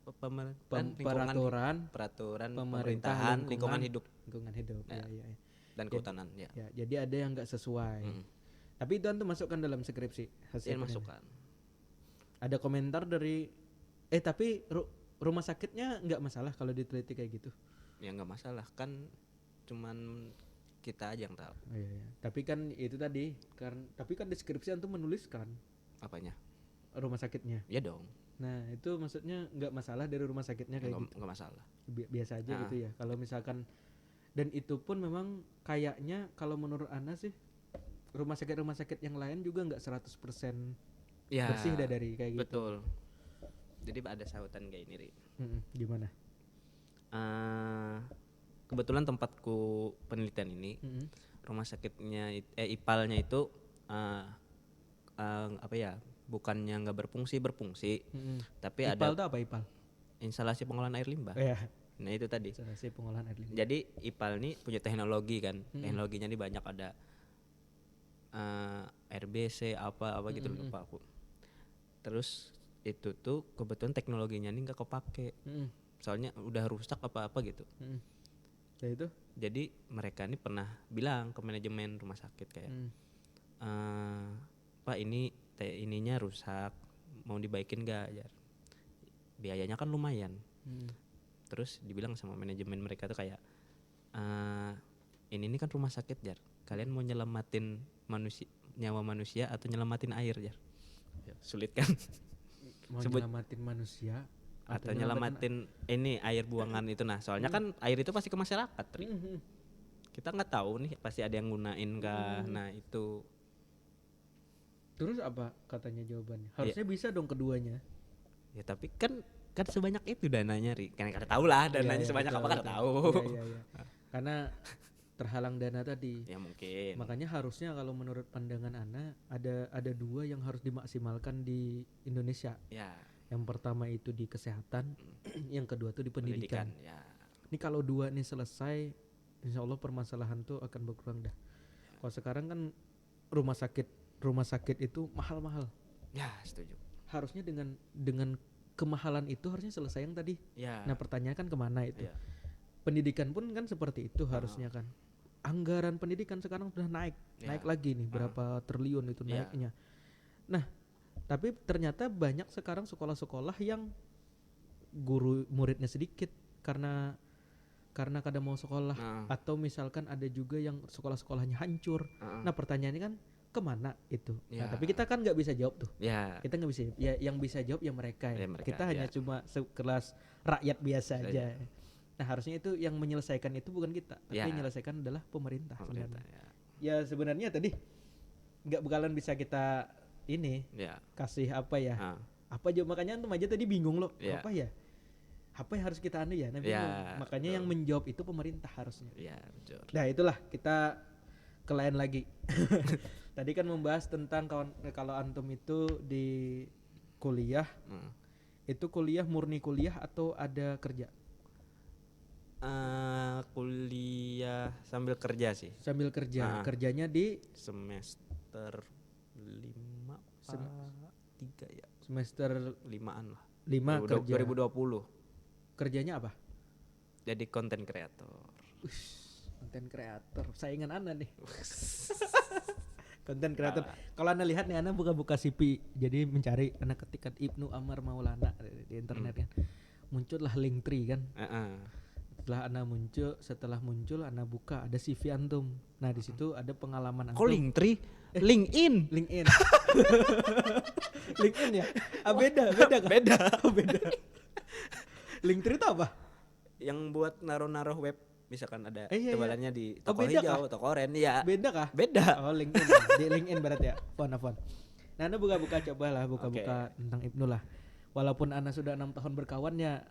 peraturan pemerintahan lingkungan hidup. Lingkungan hidup. Ya. Dan kehutanan ya. Jadi ada yang nggak sesuai. Tapi itu antum masukkan dalam skripsi hasil masukkan. Ada komentar dari tapi rumah sakitnya nggak masalah kalau diteliti kayak gitu? Ya nggak masalah kan, cuman kita aja yang tahu. Iya. Tapi kan itu tadi tapi kan deskripsi antum menuliskan apanya? Rumah sakitnya. Iya dong. Nah itu maksudnya nggak masalah dari rumah sakitnya kayak gitu? Nggak masalah. Biasa aja gitu ya. Kalau misalkan, dan itu pun memang kayaknya kalau menurut Ana sih rumah sakit yang lain juga nggak 100% bersih dari kayak gitu. Betul. Jadi ada sautan kayak ini, Ri. Gimana? Kebetulan tempatku penelitian ini, rumah sakitnya IPAL-nya itu bukannya nggak berfungsi, tapi IPAL ada. itu apa IPAL? Instalasi pengolahan air limbah. Nah itu tadi. Instalasi pengolahan air limbah. Jadi IPAL ini punya teknologi kan, teknologinya ini banyak, ada RBC apa gitu lupa aku. Terus itu tuh kebetulan teknologinya ini nggak kepake, soalnya udah rusak apa gitu. Itu? Jadi mereka ini pernah bilang ke manajemen rumah sakit kayak, Pak ininya rusak, mau dibaikin nggak? Biayanya kan lumayan. Terus dibilang sama manajemen mereka tuh kayak, ini kan rumah sakit Jar, kalian mau nyelamatin nyawa manusia atau nyelamatin air Jar? Sulit kan? Mau nyelamatin manusia atau nyelamatin ini air buangan itu. Nah soalnya kan air itu pasti ke masyarakat, kita nggak tahu nih pasti ada yang gunain kah. Nah itu. Terus apa katanya jawabannya? Harusnya bisa dong keduanya. Ya tapi kan sebanyak itu dananya, Ri. Kan kada tahu lah dananya sebanyak apa, kada tahu. Iya. Karena terhalang dana tadi. Ya mungkin. Makanya harusnya kalau menurut pandangan Ana ada dua yang harus dimaksimalkan di Indonesia. Ya. Yang pertama itu di kesehatan, yang kedua tuh di pendidikan. Ya. Ini kalau dua nih selesai, insya Allah permasalahan tuh akan berkurang dah. Kalau sekarang kan rumah sakit itu mahal-mahal. Ya, setuju. Harusnya dengan kemahalan itu harusnya selesai yang tadi. Ya. Nah pertanyaan kan kemana itu? Ya. Pendidikan pun kan seperti itu harusnya kan. Anggaran pendidikan sekarang sudah naik lagi nih, berapa triliun itu naiknya. Nah tapi ternyata banyak sekarang sekolah-sekolah yang guru muridnya sedikit karena kadang mau sekolah, atau misalkan ada juga yang sekolah-sekolahnya hancur. Nah pertanyaannya kan kemana itu? Nah, tapi kita kan nggak bisa jawab tuh. Kita nggak bisa. Ya yang bisa jawab ya mereka. Kita hanya cuma sekelas rakyat biasa aja. Nah harusnya itu yang menyelesaikan itu bukan kita, tapi yang menyelesaikan adalah pemerintah sebenarnya. Ya sebenarnya tadi nggak bakalan bisa kita kasih apa ya? Apa aja, makanya antum aja tadi bingung loh. Apa ya? Apa yang harus kita anu ya? Nah, makanya yang menjawab itu pemerintah harusnya. Nah itulah kita ke lain lagi. Tadi kan membahas tentang kalau antum itu di kuliah, itu kuliah murni kuliah atau ada kerja? Kuliah sambil kerja sih. Sambil kerja. Kerjanya di semester 3 ya. Semester 5-an lah. 5 kerja. 2020. Kerjanya apa? Jadi konten kreator. Konten kreator. Saingan Ana nih. Konten kreator. Kalau Anda lihat nih, Anda buka-buka CV, jadi mencari, Anda ketikkan Ibnu Amar Maulana di internet kan. Muncullah Linktree kan. Setelah muncul Ana buka, ada CV antum. Nah di situ ada pengalaman antum. Kok Linktree? LinkedIn. LinkedIn ya? Beda kan? Beda. Linktree itu apa? yang buat naruh-naruh web, misalkan ada Iya. tebalannya di toko beda hijau, toko oranye ya. Beda kah? Beda. Oh, LinkedIn. Di LinkedIn berarti ya. Fon. Nah, Anda buka-buka cobalah buka-buka tentang Ibnu lah. Walaupun Anda sudah 6 tahun berkawan ya,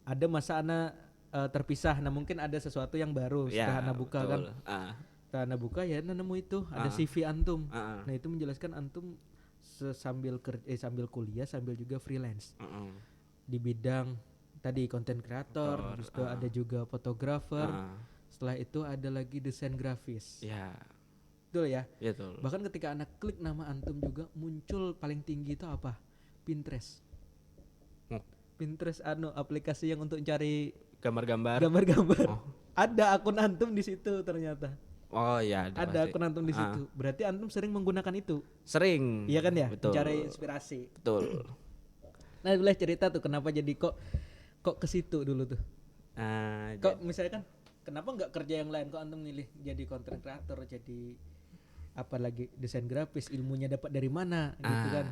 ada masa Anda terpisah. Nah, mungkin ada sesuatu yang baru setelah Anda buka betul. kan. Setelah Anda buka ya Anda nemu itu, ada CV antum. Nah, itu menjelaskan antum sambil kuliah sambil juga freelance. Di bidang tadi konten kreator, habis itu ada juga fotografer. Setelah itu ada lagi desain grafis. Ya. Betul ya? Iya betul. Bahkan ketika anak klik nama antum juga muncul paling tinggi itu apa? Pinterest. Pinterest aplikasi yang untuk cari gambar-gambar. Ada akun antum di situ ternyata. Oh iya, ada akun antum di situ. Berarti antum sering menggunakan itu. Sering. Iya kan ya? Betul. Mencari inspirasi. Betul. Nah, boleh cerita tuh kenapa jadi kok ke situ dulu tuh. Kok misalkan kenapa nggak kerja yang lain, kok antum milih jadi content creator, jadi apalagi desain grafis, ilmunya dapat dari mana gitu kan?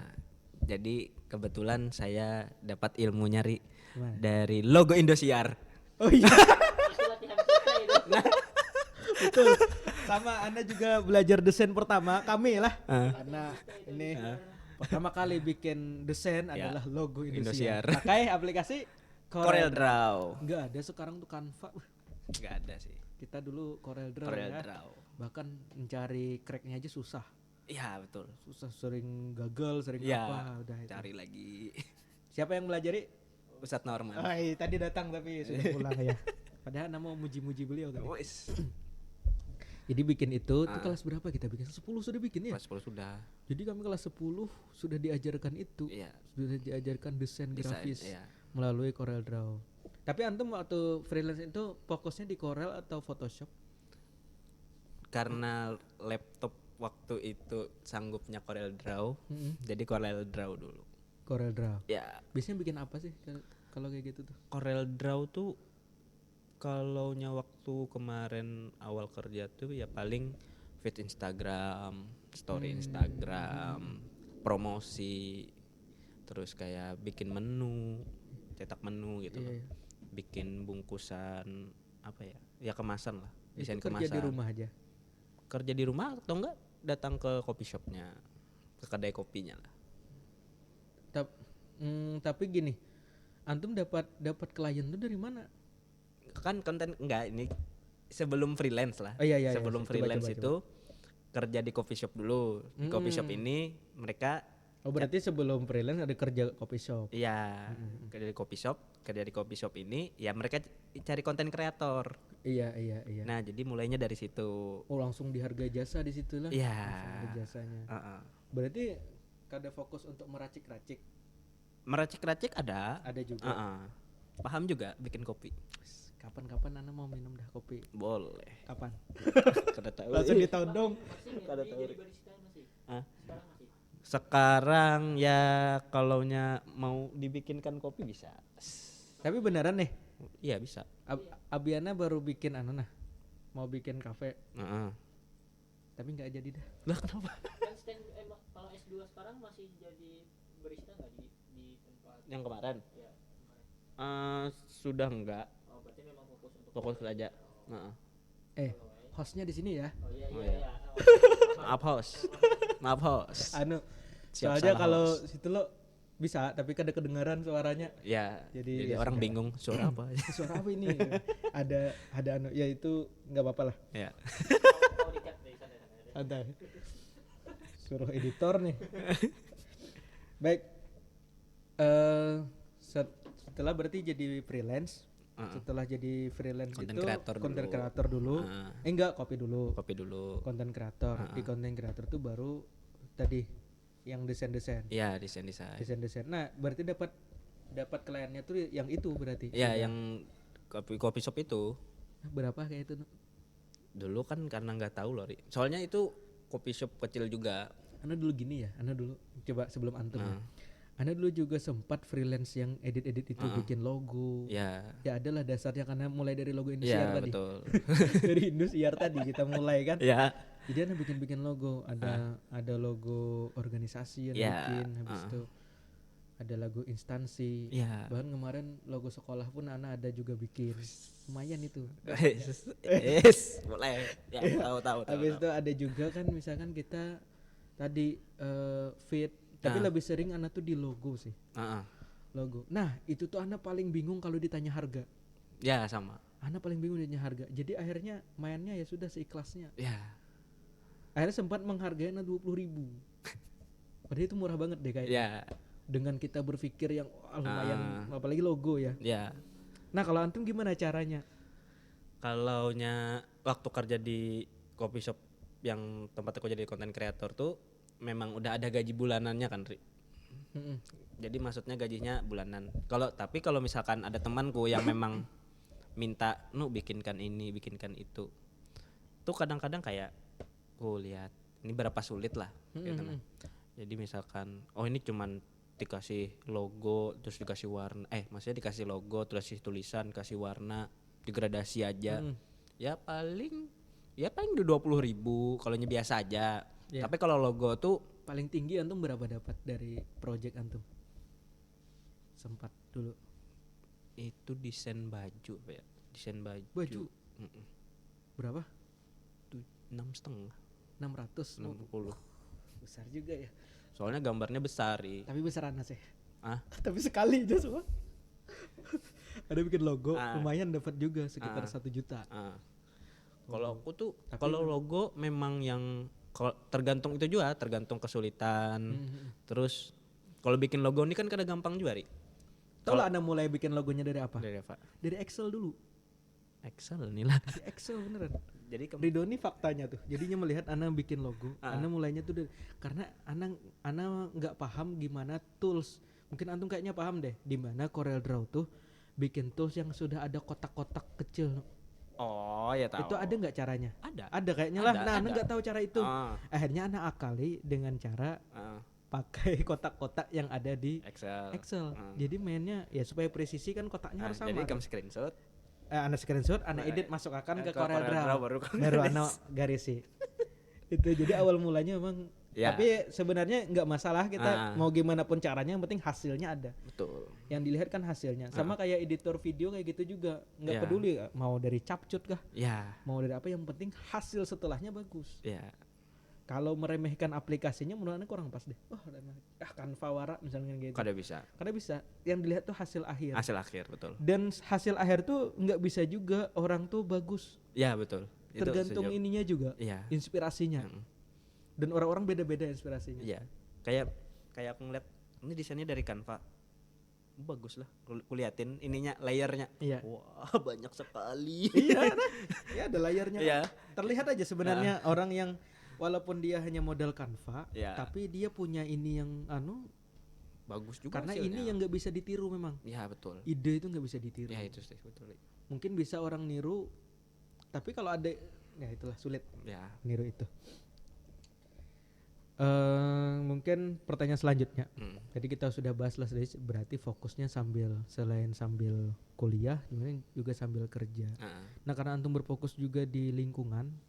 Jadi kebetulan saya dapat ilmunya dari logo Indosiar. Oh iya. Betul. Sama Anda juga belajar desain pertama kami lah. Karena ini pertama kali bikin desain adalah logo Indosiar. Pakai aplikasi Corel Draw. Enggak ada sekarang tuh Canva. Enggak ada sih. Kita dulu Corel Draw ya. Bahkan mencari cracknya aja susah. Iya betul. Susah, sering gagal, sering apa udah itu. Cari lagi. Siapa yang melajari? Ustadz Norman. Tadi datang tapi sudah pulang ya. Padahal nama mau muji-muji beliau tadi. Jadi bikin itu kelas berapa kita bikin? 10 sudah bikin ya? Kelas 10 sudah. Jadi kami kelas 10 sudah diajarkan itu. Iya. Sudah diajarkan desain grafis melalui Corel Draw. Tapi antum waktu freelance itu fokusnya di Corel atau Photoshop? Karena laptop waktu itu sanggupnya Corel Draw, jadi Corel Draw dulu. Corel Draw. Ya. Biasanya bikin apa sih kalau kayak gitu tuh? Corel Draw tuh kalaunya waktu kemarin awal kerja tuh ya paling feed Instagram, story Instagram, promosi, terus kayak bikin menu, cetak menu gitu. Iya. Bikin bungkusan apa ya? Ya kemasan lah, desain kerja kemasan. Di rumah aja. Kerja di rumah atau enggak datang ke coffee shopnya, ke kedai kopinya lah. Tapi gini, antum dapat klien tuh dari mana? Kan konten enggak ini sebelum freelance lah. Iya. Sebelum freelance itu kerja di coffee shop dulu. Di coffee shop ini mereka berarti sebelum freelance ada kerja coffee shop. Iya, kerja di coffee shop ini ya mereka cari konten kreator. Iya. Nah, jadi mulainya dari situ. Oh, langsung dihargai jasa di situ lah. Iya. Jasanya. Berarti kada fokus untuk meracik-racik. Meracik-racik ada. Ada juga. Paham juga bikin kopi. Kapan-kapan Anda mau minum dah kopi? Boleh. Kapan? Kada tahu. Langsung ditodong. Kada tahu. Sekarang ya kalaunya mau dibikinkan kopi bisa. Tapi beneran nih? Iya bisa. Abiana baru bikin mau bikin kafe. Tapi nggak jadi dah. Lah kenapa? Kan kalau S2 sekarang masih jadi barista nggak di tempat Yang kemarin? Ya, Sudah enggak. Oh, berarti memang Fokus saja. Hostnya di sini ya. Oh iya. Maaf host. Soalnya kalau situ lo bisa, tapi kada kedengaran suaranya. Ya. Jadi ya orang sudah. bingung suara apa. Suara apa ini? ada ya itu nggak apa-apa lah. Ya. Mau dicat dari sana. Ada. Suruh editor nih. Baik. Setelah berarti jadi freelance. Setelah jadi freelance Content itu konten kreator dulu. Enggak, kopi dulu. Konten kreator. Di konten kreator tuh baru tadi yang desain. Iya, desain. Nah, berarti dapat kliennya tuh yang itu berarti. Iya, yang kopi shop itu. Berapa kayak itu? Dulu kan karena nggak tahu loh, soalnya itu kopi shop kecil juga. Anda dulu gini ya, Anda dulu coba sebelum antum ya. Anda dulu juga sempat freelance yang edit itu bikin logo. Ya. Ya adalah dasarnya karena mulai dari logo Indosiar tadi. Betul. Dari Indosiar tadi kita mulai kan. Ya. Jadi Anda bikin logo, ada logo organisasi yang bikin, habis itu ada logo instansi. Iya. Bahkan kemarin logo sekolah pun anak ada juga bikin. Lumayan itu. Yes, boleh. Ya, tahu. Habis itu ada juga kan misalkan kita tadi fit, tapi lebih sering anak tuh di logo sih. Logo. Nah, itu tuh anak paling bingung kalau ditanya harga. Ya, sama. Anak paling bingung ditanya harga. Jadi akhirnya mainnya ya sudah seikhlasnya. Ya. Akhirnya sempat menghargai 20.000. Padahal itu murah banget deh kayaknya. Ya. Dengan kita berpikir yang lumayan, apalagi logo ya. Ya. Nah, kalau antum gimana caranya? Kalaunya waktu kerja di coffee shop yang tempat aku jadi content creator tuh memang udah ada gaji bulanannya kan, Ri. Jadi maksudnya gajinya bulanan. Tapi kalau misalkan ada temanku yang memang minta, bikinkan ini, bikinkan itu. Tuh kadang-kadang kayak lihat ini berapa sulit lah gitu nah. Jadi misalkan ini cuman dikasih logo terus dikasih warna, maksudnya dikasih logo terus dikasih tulisan, kasih warna, digradasi aja. Ya paling 20.000 kalau biasa aja. Tapi kalau logo tuh paling tinggi antum berapa dapat dari project antum? Sempat dulu. Itu desain baju ya. Desain baju. Berapa? 6,5. 660. Besar juga ya. Soalnya gambarnya besar. Tapi besar anak sih. Tapi sekali aja semua. Ada bikin logo, lumayan dapat juga sekitar 1 juta. Kalau aku tuh kalau logo memang yang tergantung itu juga, tergantung kesulitan. Terus kalau bikin logo ini kan kada gampang juga, Ri. Kalau Anda mulai bikin logonya dari apa? Dari Excel dulu. Excel nih lah. Dari Excel beneran. Jadi Ridho ini faktanya tuh. Jadinya melihat Ana bikin logo, Ana mulainya tuh karena Ana nggak paham gimana tools. Mungkin antum kayaknya paham deh, di mana Corel Draw tuh bikin tools yang sudah ada kotak-kotak kecil. Oh ya tahu. Itu ada nggak caranya? Ada kayaknya lah. Nah, Ana nggak tahu cara itu. Akhirnya Ana akali dengan cara pakai kotak-kotak yang ada di Excel. Jadi mainnya ya supaya presisi kan kotaknya harus sama. Jadi kamu screenshot. Ana screenshot, Ana edit masuk akan ke Corel Draw. Baru Ana garisi. Itu jadi awal mulanya memang. Tapi sebenarnya nggak masalah kita mau gimana pun caranya, yang penting hasilnya ada. Betul. Yang dilihat kan hasilnya. Sama kayak editor video kayak gitu juga, nggak peduli mau dari CapCut kah, mau dari apa, yang penting hasil setelahnya bagus. Kalau meremehkan aplikasinya menurut Anda kurang pas deh. Canva Wara misalnya gitu. Kada bisa. Yang dilihat tuh hasil akhir. Hasil akhir, betul. Dan hasil akhir tuh nggak bisa juga orang tuh bagus. Ya betul. Tergantung ininya juga. Inspirasinya. Dan orang-orang beda-beda inspirasinya. Iya. Kayak aku ngeliat ini desainnya dari Canva. Bagus lah. Kuliatin ininya, layernya. Wah, banyak sekali. Iya, ada layernya. Terlihat aja sebenarnya orang yang walaupun dia hanya modal Canva, tapi dia punya ini yang bagus juga karena hasilnya. ini yang nggak bisa ditiru memang. Iya betul. Ide itu nggak bisa ditiru. Ya itu sih betul. Mungkin bisa orang niru, tapi kalau ada itulah sulit. Niru itu. Mungkin pertanyaan selanjutnya. Jadi kita sudah bahas lah, berarti fokusnya selain sambil kuliah, juga sambil kerja. Nah, karena antum berfokus juga di lingkungan.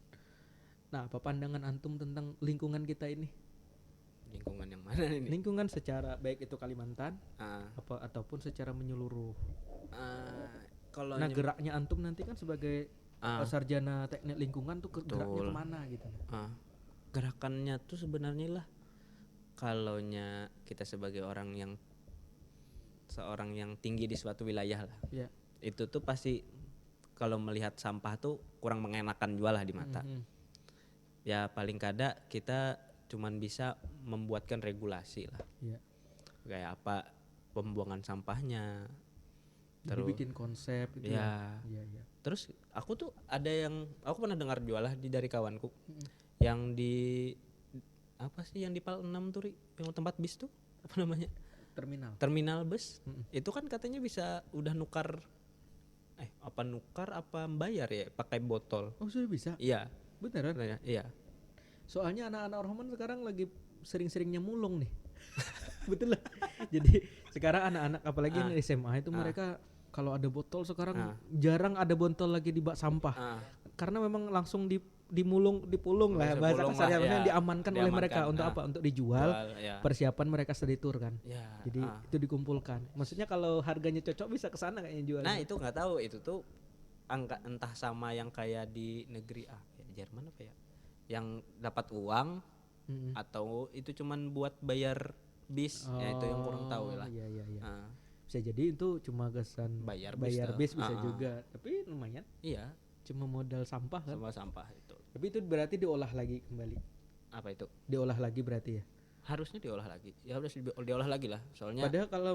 Nah, apa pandangan antum tentang lingkungan kita ini? Lingkungan yang mana ini? Lingkungan secara baik itu Kalimantan, ataupun secara menyeluruh. Geraknya antum nanti kan sebagai sarjana teknik lingkungan tuh geraknya kemana gitu? Gerakannya tuh sebenarnya lah, kalaunya kita sebagai seorang yang tinggi di suatu wilayah lah, itu tuh pasti kalau melihat sampah tuh kurang mengenakan juga lah di mata. Ya paling kada kita cuman bisa membuatkan regulasi lah. Kayak apa pembuangan sampahnya. Terus bikin konsep gitu. Terus aku pernah dengar jualah dari kawanku. Yang di apa sih yang di Pal 6 tuh, yang tempat bis tuh apa namanya? Terminal bus. Itu kan katanya bisa udah nukar bayar ya pakai botol. Oh, sudah bisa? Iya. Beneran? Iya. Soalnya anak-anak Orhoman sekarang lagi sering-seringnya mulung nih. Betul lah. Jadi sekarang anak-anak apalagi yang di SMA itu mereka kalau ada botol sekarang jarang ada botol lagi di bak sampah. Karena memang langsung dipulung lah bahasa Dipulung kasarnya, lah, maksudnya ya. diamankan oleh mereka untuk Nah. apa? Untuk dijual. Ya. Persiapan mereka study tour kan. Ya, Jadi itu dikumpulkan. Maksudnya kalau harganya cocok bisa ke sana kayaknya jual. Nah itu nggak tahu itu tuh angka entah sama yang kayak di negeri Jerman apa ya, yang dapat uang atau itu cuman buat bayar bis, ya itu yang kurang tahu lah. Iya. Nah, Bisa jadi itu cuma kesan bayar bis bisa juga. Tapi lumayan. Iya, Cuma modal sampah kan. sama sampah itu. Tapi itu berarti diolah lagi kembali. Apa itu? Diolah lagi berarti ya. Harusnya diolah lagi. Ya harus diolah lagi lah. Soalnya Padahal kalau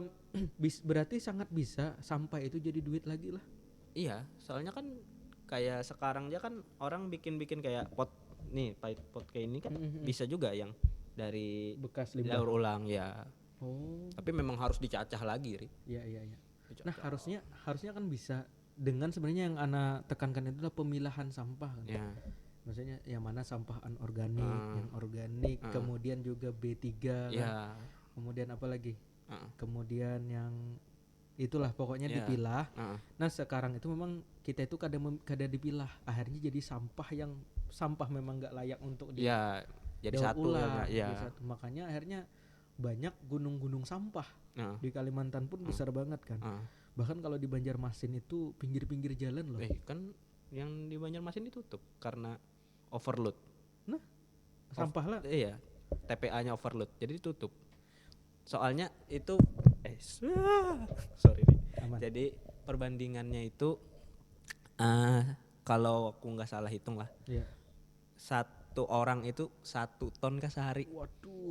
berarti sangat bisa sampah itu jadi duit lagi lah. iya, soalnya kan kayak sekarang aja kan orang bikin kayak pot kayak ini kan bisa juga yang dari Bekas limbah. daur ulang ya. Oh. Tapi memang harus dicacah lagi, Ri. Iya. Dicacah. Nah, harusnya kan bisa dengan sebenarnya yang ana tekankan itu adalah pemilahan sampah kan. Ya. Maksudnya yang mana sampah anorganik, yang organik, kemudian juga B3 kan. Ya. Kemudian apa lagi? Kemudian yang itulah pokoknya dipilah. Nah, sekarang itu memang kita itu kadang dipilah, akhirnya jadi sampah memang nggak layak untuk Ya, jadi daur satu ulang, ya. jadi satu. Makanya akhirnya banyak gunung-gunung sampah di Kalimantan pun besar banget kan. Bahkan kalau di Banjarmasin itu pinggir-pinggir jalan loh. Kan yang di Banjarmasin ditutup karena overload. Nah, sampah lah. Iya, TPA-nya overload, jadi ditutup. Soalnya itu sorry nih. Aman. Jadi perbandingannya itu kalau aku nggak salah hitung lah, Iya. satu orang itu 1 ton kah sehari. Waduh.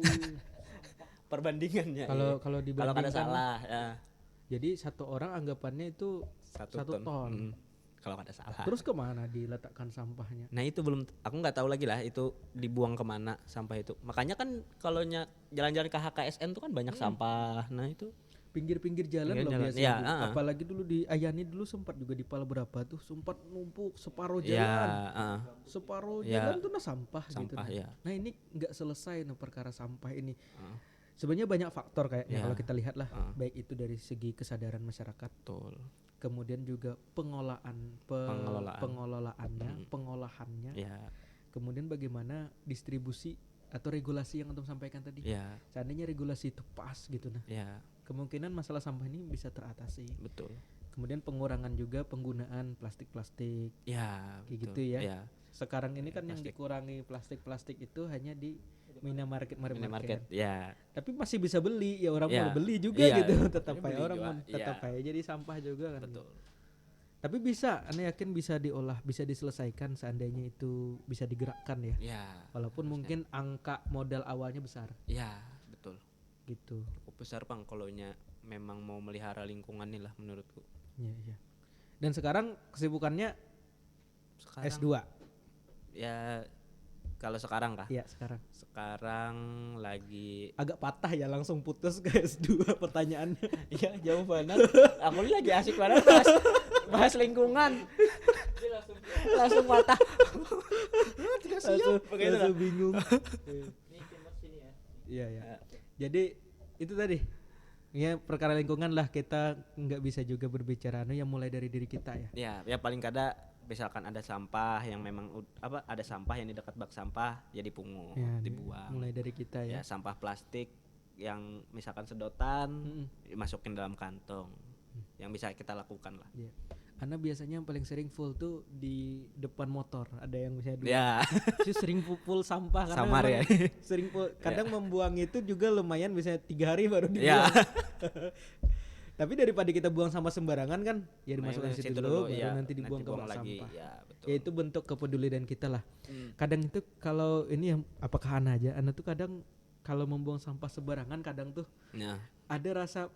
Perbandingannya. Kalau iya. kalau Kalau dibandingkan, ada salah, ya. jadi satu orang anggapannya itu 1 ton. Kalau ada salah. Terus kemana diletakkan sampahnya? Nah itu aku nggak tahu lagi lah itu dibuang kemana sampah itu. Makanya kan kalau jalan-jalan ke HKSN tuh kan banyak sampah. Nah itu Pinggir-pinggir jalan Pinggir loh jalan. biasanya. Ya, Bu. Apalagi dulu di Ayani dulu sempat juga di Palaberapa tuh sempat numpuk separuh ya jalan. Separuh Ya. jalan tuh sampah gitu. sampah ya. Nah, ini nggak selesai perkara sampah ini. Sebenarnya banyak faktor kayaknya Ya. kalau kita lihat lah, baik itu dari segi kesadaran masyarakat, Betul. kemudian juga pengelolaannya, pengolahannya, Ya. kemudian bagaimana distribusi atau regulasi yang antum sampaikan tadi. Ya. Seandainya regulasi itu pas gitu, nah Ya. kemungkinan masalah sampah ini bisa teratasi. Betul. Kemudian pengurangan juga penggunaan plastik-plastik Ya. kayak Betul. gitu ya. Ya. Sekarang ini kan yang plastik. dikurangi plastik itu hanya di minimarket. Minimarket. Ya. Tapi masih bisa beli ya, orang Ya. mau beli juga Iya, gitu. iya. Tetap Beli aja orang juga, mau tetap iya. aja jadi sampah juga kan. Betul. Tapi bisa, ane yakin bisa diolah, bisa diselesaikan seandainya itu bisa digerakkan ya. Ya. Walaupun mungkin angka modal awalnya besar Ya. Betul. gitu. Cukup besar Bang kalau memang mau melihara lingkungan nih lah menurutku. Iya. Dan sekarang kesibukannya Sekarang S2. ya kalau sekarang kah? Iya, sekarang. Sekarang lagi Agak patah ya, langsung putus ke S2 pertanyaannya. iya jauh banget. Aku ini lagi asik banget bahas lingkungan. langsung patah. Tidak siap. Begitu lah. Langsung bingung. Ini timnas sini ya. Iya. Jadi itu tadi. Ya perkara lingkungan lah, kita nggak bisa juga berbicara yang mulai dari diri kita ya. Ya paling kada misalkan ada sampah yang memang ada sampah yang di dekat bak sampah ya dipungut, Ya, dibuang. mulai dari kita Ya ya. sampah plastik yang misalkan sedotan dimasukin dalam kantong. Yang bisa kita lakukan lah. Iya. Ana biasanya yang paling sering full tuh di depan motor. Ada yang misalnya dulu. Ya. Sih sering full sampah karena Samar memang ya. sering full. Kadang membuang itu juga lumayan, bisa 3 hari baru Ya. dibuang. Tapi daripada kita buang sampah sembarangan kan, ya dimasukkan Main situ dulu, baru ya, nanti dibuang ke bak lagi. sampah. Ya, betul. Ya itu bentuk kepedulian kita lah. Kadang itu kalau ini yang apakah Ana aja, Ana tuh kadang kalau membuang sampah sembarangan kadang tuh Nah, ada rasa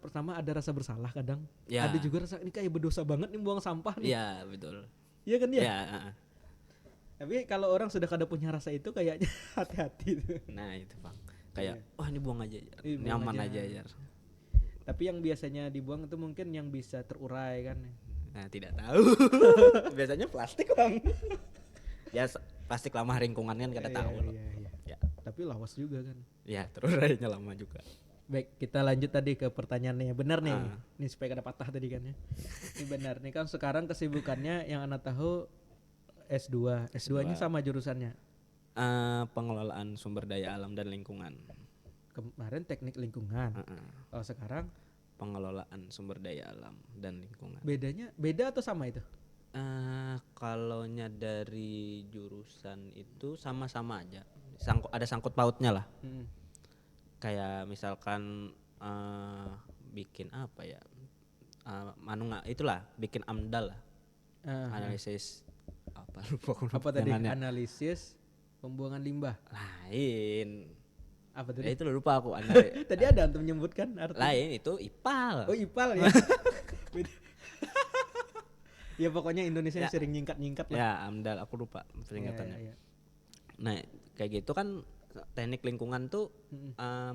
bersalah kadang. Ya. Ada juga rasa ini kayak berdosa banget nih buang sampah nih. iya betul. Iya kan ya? Ya, Tapi kalau orang sudah kada punya rasa itu kayaknya hati-hati tuh. nah itu Bang. Kayak wah ini buang aja, Jar. Iya, Ini buang aman aja. aja, Jar. Tapi yang biasanya dibuang itu mungkin yang bisa terurai kan. Nah, tidak tahu. Biasanya plastik, Bang. Ya plastik ramah lingkungan kan kada tahu loh. Iya. Ya. Tapi lawas juga kan. Ya, terurainya lama juga. Baik, kita lanjut tadi ke pertanyaannya. Benar nih. Ah. Ini supaya kada patah tadi kan ya. Ini benar nih kan sekarang kesibukannya yang Ana tahu S2. S2-nya sama jurusannya. Pengelolaan sumber daya alam dan lingkungan. Kemarin teknik lingkungan. Oh, sekarang pengelolaan sumber daya alam dan lingkungan. Beda atau sama itu? Kalaunya dari jurusan itu sama-sama aja. Ada sangkut pautnya lah. Kayak misalkan bikin apa ya? Itulah bikin AMDAL lah. Analisis apa lupa aku. Apa tadi? Analisis pembuangan limbah. Lain. Apa tadi? Itu lupa aku. Tadi ada antum menyebutkan arti. Lain itu IPAL. Oh, IPAL ya. Ya pokoknya Indonesia sering nyingkat-nyingkat lah. Ya, AMDAL aku lupa singkatannya. Ya. Nah, kayak gitu kan teknik lingkungan tuh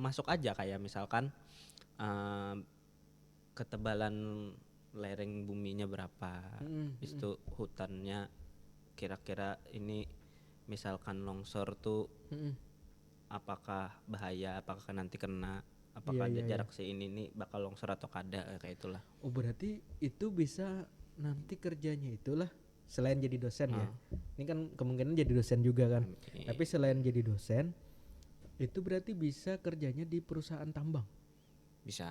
masuk aja kayak misalkan ketebalan lereng buminya berapa, itu hutannya kira-kira ini misalkan longsor tuh apakah bahaya, apakah nanti kena, apakah jarak seini nih bakal longsor atau kada, kayak itulah. Oh, berarti itu bisa nanti kerjanya itulah selain jadi dosen ya. Ini kan kemungkinan jadi dosen juga kan. Tapi selain jadi dosen itu berarti bisa kerjanya di perusahaan tambang. Bisa.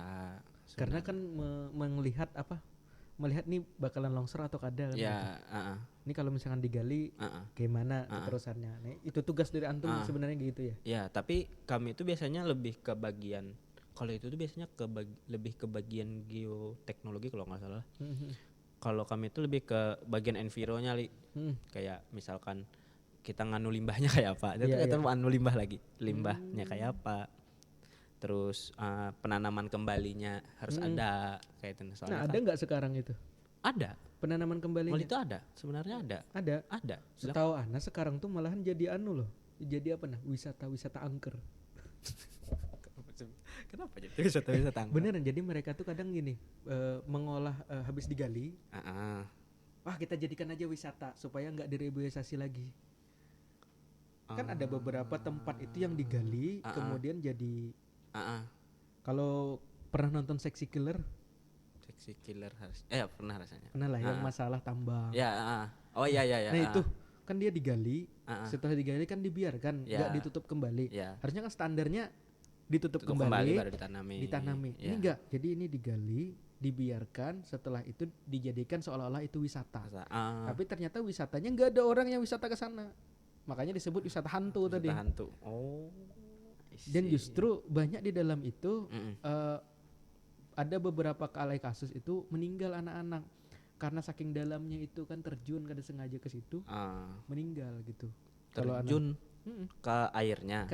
Karena kan melihat nih bakalan longsor atau kada kan. Ya, Ini kalau misalkan digali gimana terusannya. Nih, itu tugas dari antum sebenarnya gitu ya. Ya, tapi kami itu biasanya lebih ke bagian, kalau itu tuh biasanya lebih ke bagian geoteknologi kalau nggak salah. Kalau kami itu lebih ke bagian environnya kayak misalkan kita nganu limbahnya kayak apa, kita anu limbah lagi, limbahnya kayak apa, terus penanaman kembalinya harus ada kayak itu. Nah, ada nggak sekarang itu? Ada penanaman kembalinya. Itu ada, sebenarnya ada. Ada. Setahu Ana sekarang tuh malahan jadi jadi apa wisata angker. Kenapa jadi wisata angker? Beneran, jadi mereka tuh kadang gini mengolah habis digali. Wah, kita jadikan aja wisata supaya nggak direboisasi lagi. Kan ada beberapa tempat itu yang digali kemudian jadi. Kalau pernah nonton Sexy Killer harus pernah rasanya. Pernah lah yang masalah tambang. Oh iya. Nah itu kan dia digali, setelah digali kan dibiarkan, nggak ditutup kembali. Harusnya kan standarnya ditutup kembali baru ditanami. Ini enggak. Jadi ini digali, dibiarkan, setelah itu dijadikan seolah-olah itu wisata. Tapi ternyata wisatanya nggak ada orang yang wisata ke sana. Makanya disebut wisata hantu tadi. Hantu. Oh. Dan justru banyak di dalam itu ada beberapa kali kasus itu meninggal anak-anak karena saking dalamnya itu kan terjun kada sengaja ke situ, meninggal gitu. Terjun ke airnya.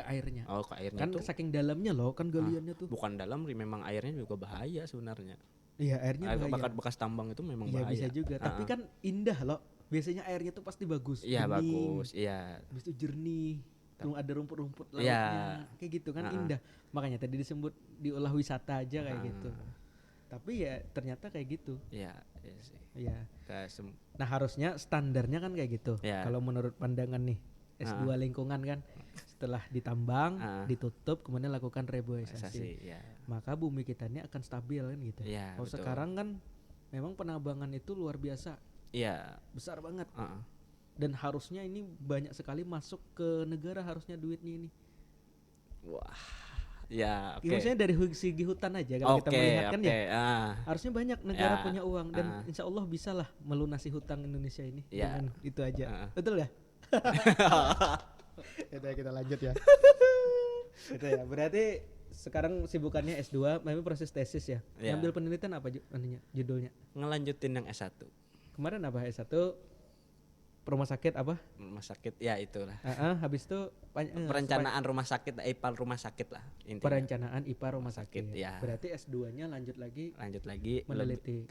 Oh, ke airnya kan tuh. Saking dalamnya loh kan galiannya tuh. Bukan dalam, memang airnya juga bahaya sebenarnya. Iya, airnya bahaya. Bekas tambang itu memang bahaya. Iya bisa juga, tapi kan indah loh. Biasanya airnya tuh pasti bagus. Iya, bagus. Iya. Habis itu jernih. Ada rumput-rumput lautnya. Kayak gitu kan indah. Makanya tadi disebut diolah wisata aja kayak gitu. Tapi ya ternyata kayak gitu. Iya sih. Iya. Nah, harusnya standarnya kan kayak gitu. Kalau menurut pandangan nih S2 lingkungan kan setelah ditambang, ditutup, kemudian lakukan reboisasi. Maka bumi kita ini akan stabil kan gitu. Kalau sekarang kan memang penambangan itu luar biasa. Iya. Besar banget. Dan harusnya ini banyak sekali masuk ke negara harusnya duitnya ini. Wah. Ya, oke. Maksudnya dari segi hutan aja kalau kita melihat kan ya. Harusnya banyak negara punya uang dan insya Allah bisa lah melunasi hutang Indonesia ini dengan itu aja. Betul ya? Udah kita lanjut ya. Gitu ya. Berarti sekarang sibukannya S2, memang proses tesis ya. Ngambil penelitian apa judulnya? Ngelanjutin yang S1. Kemarin apa S1? Rumah sakit apa? Rumah sakit ya itulah. Habis itu perencanaan rumah sakit, IPA rumah sakit lah intinya. Perencanaan IPA rumah sakit. Ya. Berarti S2-nya lanjut lagi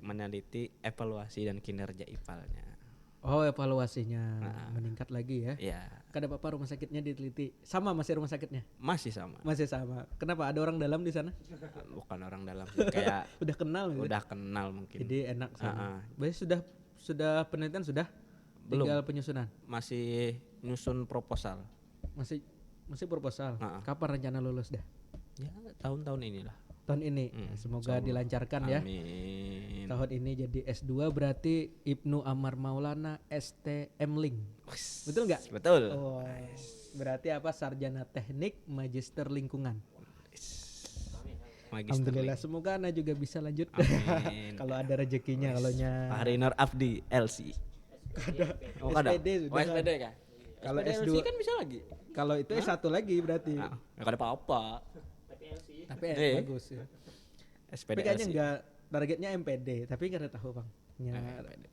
meneliti evaluasi dan kinerja IPA-nya. Oh, evaluasinya meningkat lagi ya. Iya. Kada apa-apa rumah sakitnya diteliti. Sama masih rumah sakitnya? Masih sama. Kenapa? Ada orang dalam di sana? Bukan orang dalam sih, kayak udah kenal gitu. Udah kenal mungkin. Jadi enak sama. Berarti sudah penelitian sudah? Belum. Tinggal penyusunan. Masih nyusun proposal. Masih proposal. Kapan rencana lulus dah? Ya tahun-tahun inilah. tahun ini. Semoga dilancarkan ya. Amin. Tahun ini jadi S2 berarti Ibnu Amar Maulana STM Link. Betul nggak? Betul. Oh, berarti apa? Sarjana Teknik Magister Lingkungan. Alhamdulillah, semoga Ana juga bisa lanjut. Kalau ada rezekinya, kalaunya Fahri Nur Afdi LC. Oh, SPD sudah. SPD kan? Kalau SPD S2 LC kan bisa lagi. Kalau itu S1 lagi berarti. Enggak ada apa-apa. Tapi bagus ya. SPD Tapi kayaknya LC. enggak targetnya MPD, tapi enggak ada tahu, Bang.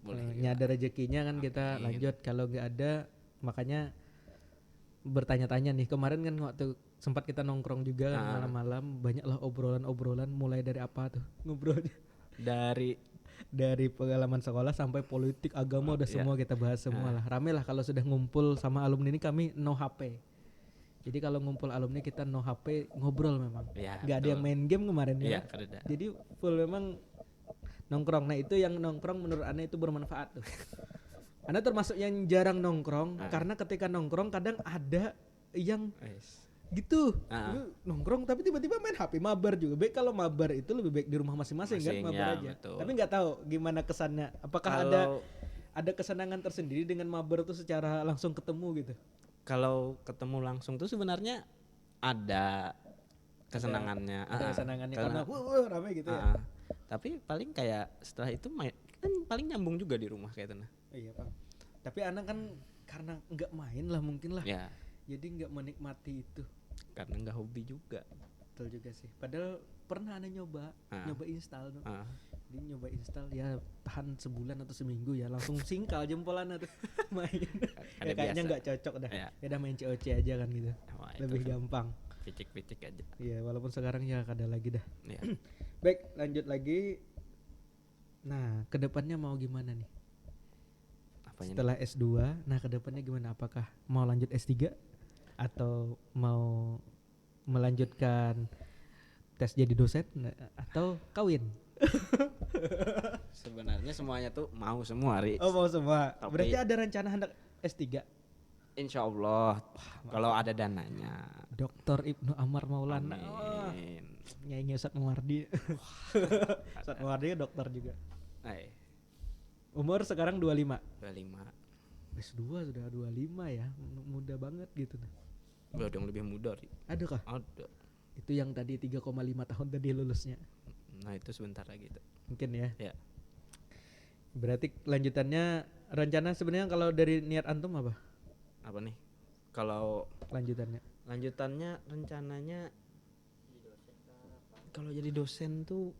Boleh. Ada rezekinya kan kita lanjut, kalau enggak ada makanya bertanya-tanya nih. Kemarin kan waktu sempat kita nongkrong juga kan malam-malam, banyaklah obrolan-obrolan mulai dari apa tuh ngobrolnya. Dari pengalaman sekolah sampai politik, agama udah semua kita bahas semua lah. Rame lah kalau sudah ngumpul sama alumni ini, kami no HP. Jadi kalau ngumpul alumni kita no HP, ngobrol memang. Gak ada yang main game kemarin ya. Jadi full memang nongkrong. Nah itu yang nongkrong menurut Ana itu bermanfaat tuh. Ana termasuk yang jarang nongkrong karena ketika nongkrong kadang ada yang gitu nongkrong tapi tiba-tiba main HP, mabar juga. Baik kalau mabar itu lebih baik di rumah masing-masing kan, mabar aja. Betul. Tapi nggak tahu gimana kesannya. Apakah ada kesenangan tersendiri dengan mabar itu secara langsung ketemu gitu? Kalau ketemu langsung tuh sebenarnya ada kesenangannya. Ada kesenangannya karena ramai gitu ya. Tapi paling kayak setelah itu kan paling nyambung juga di rumah kayak itu. Iya, Pak. Tapi anak kan karena nggak main lah mungkin lah. Ya. Jadi nggak menikmati itu. Karena nggak hobi juga. Betul juga sih. Padahal pernah Ana nyoba install tuh. Jadi nyoba install ya tahan sebulan atau seminggu ya langsung singkal jempolan tuh main. Ya kayaknya nggak cocok dah. Ya udah main COC aja kan gitu. Lebih gampang. Picik-picik aja. Iya, walaupun sekarang ya kada lagi dah. Ya. Baik, lanjut lagi. Nah, kedepannya mau gimana nih? Apanya setelah nih? S2, nah kedepannya gimana? Apakah mau lanjut S3 atau mau melanjutkan tes jadi dosen atau kawin? Sebenarnya semuanya tuh mau semua, Ri. Oh, mau semua. Tapi berarti ada rencana hendak S3? Insya Allah kalau ada dananya. Dr. Ibnu Amar Maulana. Amin. Nyanyi Ustadz Muwardi. Ustadz Muwardi dokter juga. Umur sekarang 25. S2 sudah 25 ya. Muda banget gitu. Udah dong lebih muda, Ri. Ada kah? Ada. Itu yang tadi 3,5 tahun tadi lulusnya. Nah, itu sebentar lagi tuh. Mungkin ya. Ya. Berarti lanjutannya rencana sebenarnya kalau dari niat antum apa? Apa nih? Kalau lanjutannya rencananya kalau jadi dosen tuh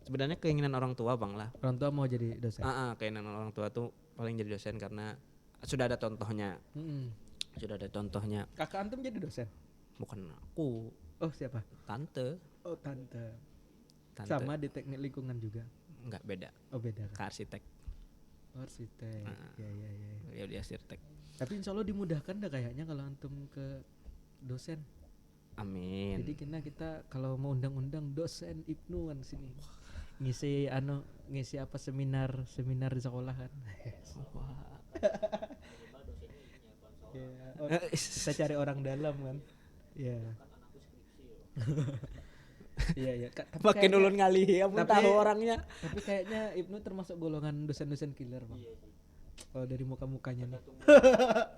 sebenarnya keinginan orang tua, Bang lah. Orang tua mau jadi dosen. Keinginan orang tua tuh paling jadi dosen karena sudah ada contohnya. Sudah ada contohnya. Kakak antum jadi dosen? Bukan aku. Oh, siapa? Tante. Oh, tante. Sama di teknik lingkungan juga? Enggak, beda. Oh, beda kan? Ke arsitek. Arsitek. Ya di arsitek. Tapi insya Allah dimudahkan dah kayaknya kalau antum ke dosen. Amin. Jadi kita kalau mau undang-undang dosen Ibnu kan sini. Ngisi apa seminar di sekolah kan. Wah. Kita cari orang dalam kan. Iya. Iya. Makin ulun ngali, ampun tahu orangnya. Tapi kayaknya Ibnu termasuk golongan dosen-dosen killer, Bang. Kalau dari muka-mukanya nih.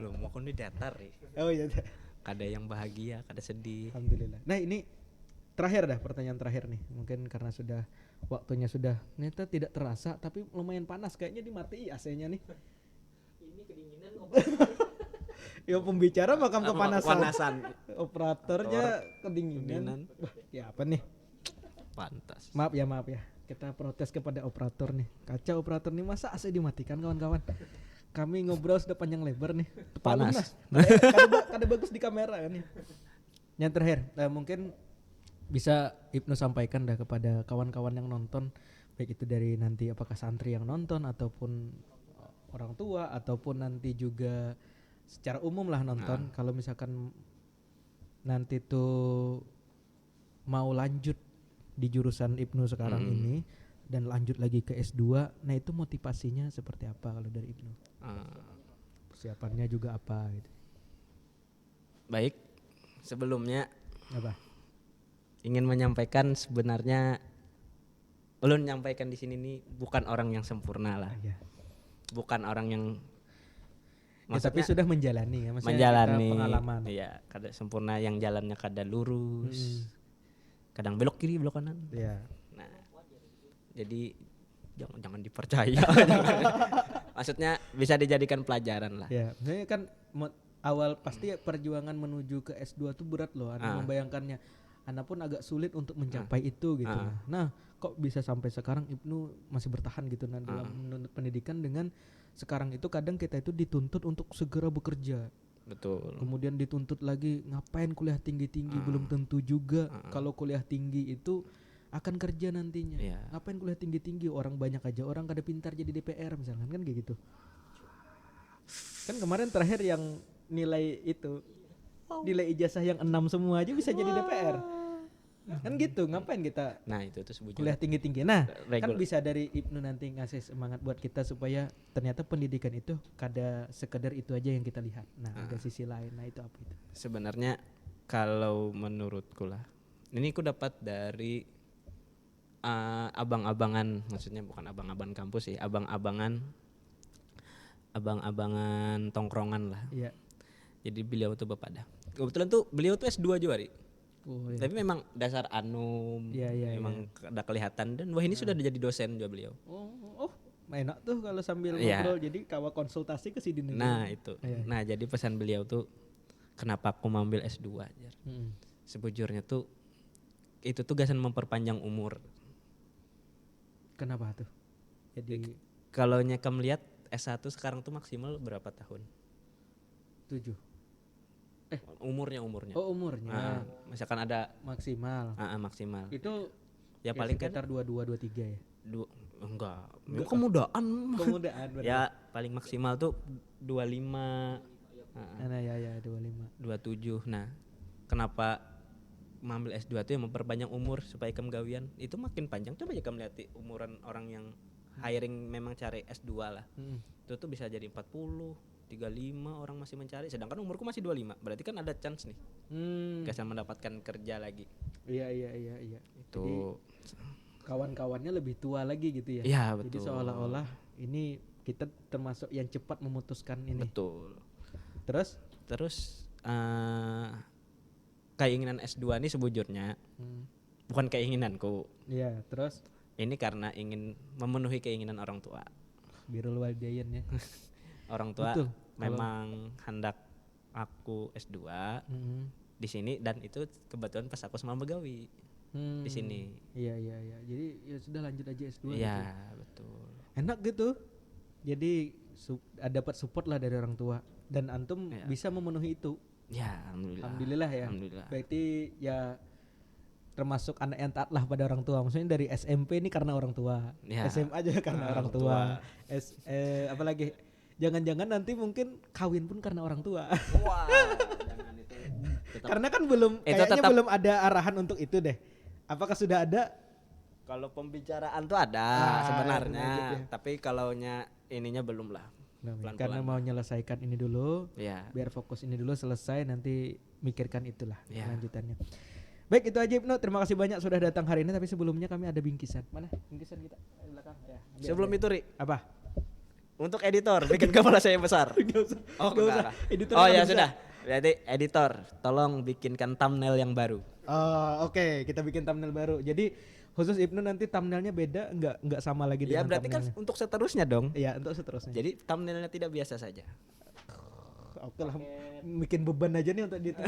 Loh, mau kon di datar nih. Oh iya. Kada yang bahagia, kada sedih. Alhamdulillah. Nah, ini pertanyaan terakhir nih. Mungkin karena sudah waktunya sudah ternyata tidak terasa tapi lumayan panas kayaknya dimati AC-nya nih. Ini kedinginan. Ya pembicara makam kepanasan. Operatornya kedinginan. Ya apa nih? Pantas. Maaf ya. Kita protes kepada operator nih. Kacau operator nih, masa AC dimatikan kawan-kawan? Kami ngobrol sudah panjang lebar nih. Panas. Kada bagus di kamera kan nih. Yang terakhir, mungkin bisa Ibnu sampaikan dah kepada kawan-kawan yang nonton, baik itu dari nanti apakah santri yang nonton ataupun orang tua ataupun nanti juga secara umum lah nonton. Kalau misalkan nanti tuh mau lanjut di jurusan Ibnu sekarang ini dan lanjut lagi ke S2, nah itu motivasinya seperti apa kalau dari Ibnu? Persiapannya juga apa gitu? Baik, sebelumnya apa? ingin menyampaikan sebenarnya ulun menyampaikan di sini nih bukan orang yang sempurna lah. Iya. Bukan orang yang Ya, tapi sudah menjalani ya, maksudnya menjalani kita pengalaman. Iya, kada sempurna yang jalannya kada lurus. Kadang belok kiri, belok kanan. Iya. Nah, jadi jangan dipercaya. Maksudnya bisa dijadikan pelajaran lah. Ya, maksudnya kan awal pasti perjuangan menuju ke S2 tuh berat loh, Anda membayangkannya. Anda pun agak sulit untuk mencapai itu gitu. Nah, kok bisa sampai sekarang Ibnu masih bertahan gitu dalam menuntut pendidikan dengan sekarang itu kadang kita itu dituntut untuk segera bekerja. Betul. Kemudian dituntut lagi ngapain kuliah tinggi-tinggi, belum tentu juga kalau kuliah tinggi itu akan kerja nantinya. Yeah. Ngapain kuliah tinggi-tinggi, orang banyak aja orang kada pintar jadi DPR misalkan kan kayak gitu. Kan kemarin terakhir yang nilai itu nilai ijazah yang 6 semua aja bisa jadi DPR. Kan gitu, ngapain kita itu tuh sebujurnya kuliah tinggi-tinggi. Nah, kan Regular. bisa dari Ibnu nanti ngasih semangat buat kita supaya ternyata pendidikan itu kada sekedar itu aja yang kita lihat. Nah, ada sisi lain. Nah, itu apa itu? Sebenarnya kalau menurutku lah, ini aku dapat dari abang-abangan, maksudnya bukan abang-abangan kampus sih, abang-abangan tongkrongan lah. Iya. Jadi beliau tuh Bapada. Kebetulan tuh beliau tuh S2 juga, Ri. Oh, iya. Tapi memang dasar anum, memang ada kelihatan dan wah ini sudah jadi dosen juga beliau. Oh, enak tuh kalau sambil ngobrol jadi kawa konsultasi ke sini. Nah, itu. Nah, jadi pesan beliau tuh kenapa aku mengambil S2 aja. Sebujurnya tuh itu tugasan memperpanjang umur. Kenapa tuh? Jadi kalau nyeka melihat S1 sekarang tuh maksimal berapa tahun? 7. Umurnya. Oh, umurnya. Misalkan ada maksimal. Maksimal. Itu ya paling sekitar 22 23 ya. Enggak. Kemudahan. Berarti. Ya, paling maksimal tuh 25. Nah, ya 25. 27. Nah, kenapa mengambil S2 itu yang memperpanjang umur supaya kemgawian itu makin panjang. Coba aja kamu lihat umuran orang yang hiring memang cari S2 lah. Itu tuh bisa jadi 40, 35 orang masih mencari, sedangkan umurku masih 25. Berarti kan ada chance nih. Bisa mendapatkan kerja lagi. Iya. Itu jadi, kawan-kawannya lebih tua lagi gitu ya. Iya, jadi betul. seolah-olah ini kita termasuk yang cepat memutuskan ini. Betul. Terus keinginan S2 ini sebujurnya bukan keinginanku. Iya, terus ini karena ingin memenuhi keinginan orang tua. Birrul walidain ya. Orang tua betul, memang hendak aku S2 di sini dan itu kebetulan pas aku sama begawi di sini. Iya. Jadi ya sudah lanjut aja S2. Iya, gitu. betul. Enak gitu. Jadi dapat support lah dari orang tua dan antum bisa memenuhi itu. Ya, alhamdulillah ya. Alhamdulillah. Berarti ya termasuk anak yang taat lah pada orang tua. Maksudnya dari SMP ini karena orang tua. SMA aja karena orang tua. Apalagi jangan-jangan nanti mungkin kawin pun karena orang tua. Wah, jangan itu. Karena kan kayaknya belum ada arahan untuk itu deh. Apakah sudah ada? Kalau pembicaraan tuh ada sebenarnya, tapi kalaunya ininya belum lah. Pelan-pelan. Karena mau menyelesaikan ini dulu, biar fokus ini dulu selesai, nanti mikirkan itulah lanjutannya. Baik, itu aja Ibnu. Terima kasih banyak sudah datang hari ini. Tapi sebelumnya kami ada bingkisan. Mana bingkisan kita? Di belakang. Ya, sebelum itu, Ri. Apa? Untuk editor, bikin kepala saya besar. Gak usah. Editor ya sudah. Berarti editor, tolong bikinkan thumbnail yang baru. Oke, kita bikin thumbnail baru. Jadi khusus Ibnu nanti thumbnailnya beda, enggak sama lagi dengan berarti kan untuk seterusnya dong. Iya, untuk seterusnya. Jadi thumbnailnya tidak biasa saja. Oke lah, bikin beban aja nih untuk editor.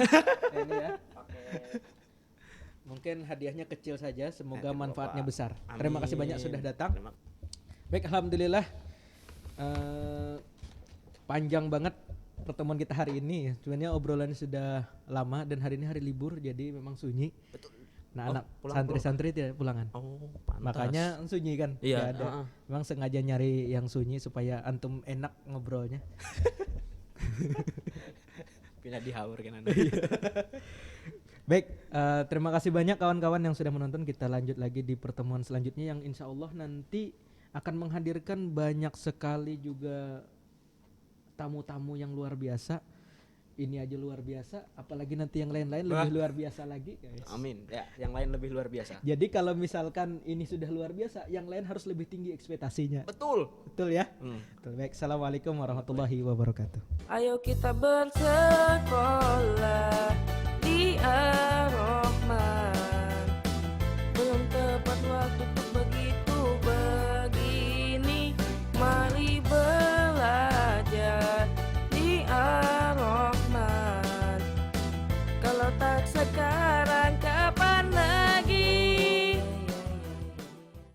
Ini ya. Mungkin hadiahnya kecil saja, semoga manfaatnya besar. Amin. Terima kasih banyak sudah datang. Baik, alhamdulillah. Panjang banget pertemuan kita hari ini. Sebenarnya obrolannya sudah lama dan hari ini hari libur, jadi memang sunyi. Betul. Nah, anak santri-santri tidak pulangan. Pantas. Makanya sunyi kan? Iya. Ada. Memang sengaja nyari yang sunyi supaya antum enak ngobrolnya. Pindah dihaur kan. Baik, terima kasih banyak kawan-kawan yang sudah menonton. Kita lanjut lagi di pertemuan selanjutnya yang insya Allah nanti akan menghadirkan banyak sekali juga tamu-tamu yang luar biasa ini aja luar biasa, apalagi nanti yang lain-lain lebih luar biasa lagi, guys. Amin. Ya, yang lain lebih luar biasa. Jadi kalau misalkan ini sudah luar biasa, yang lain harus lebih tinggi ekspektasinya. Betul. Betul ya? Betul. Baik, assalamualaikum warahmatullahi wabarakatuh. Ayo kita bersekolah di Ar-Rahman. Belum tepat waktu untuk begitu begini. Mari belajar di Ar-Rahman. Kalau tak sekarang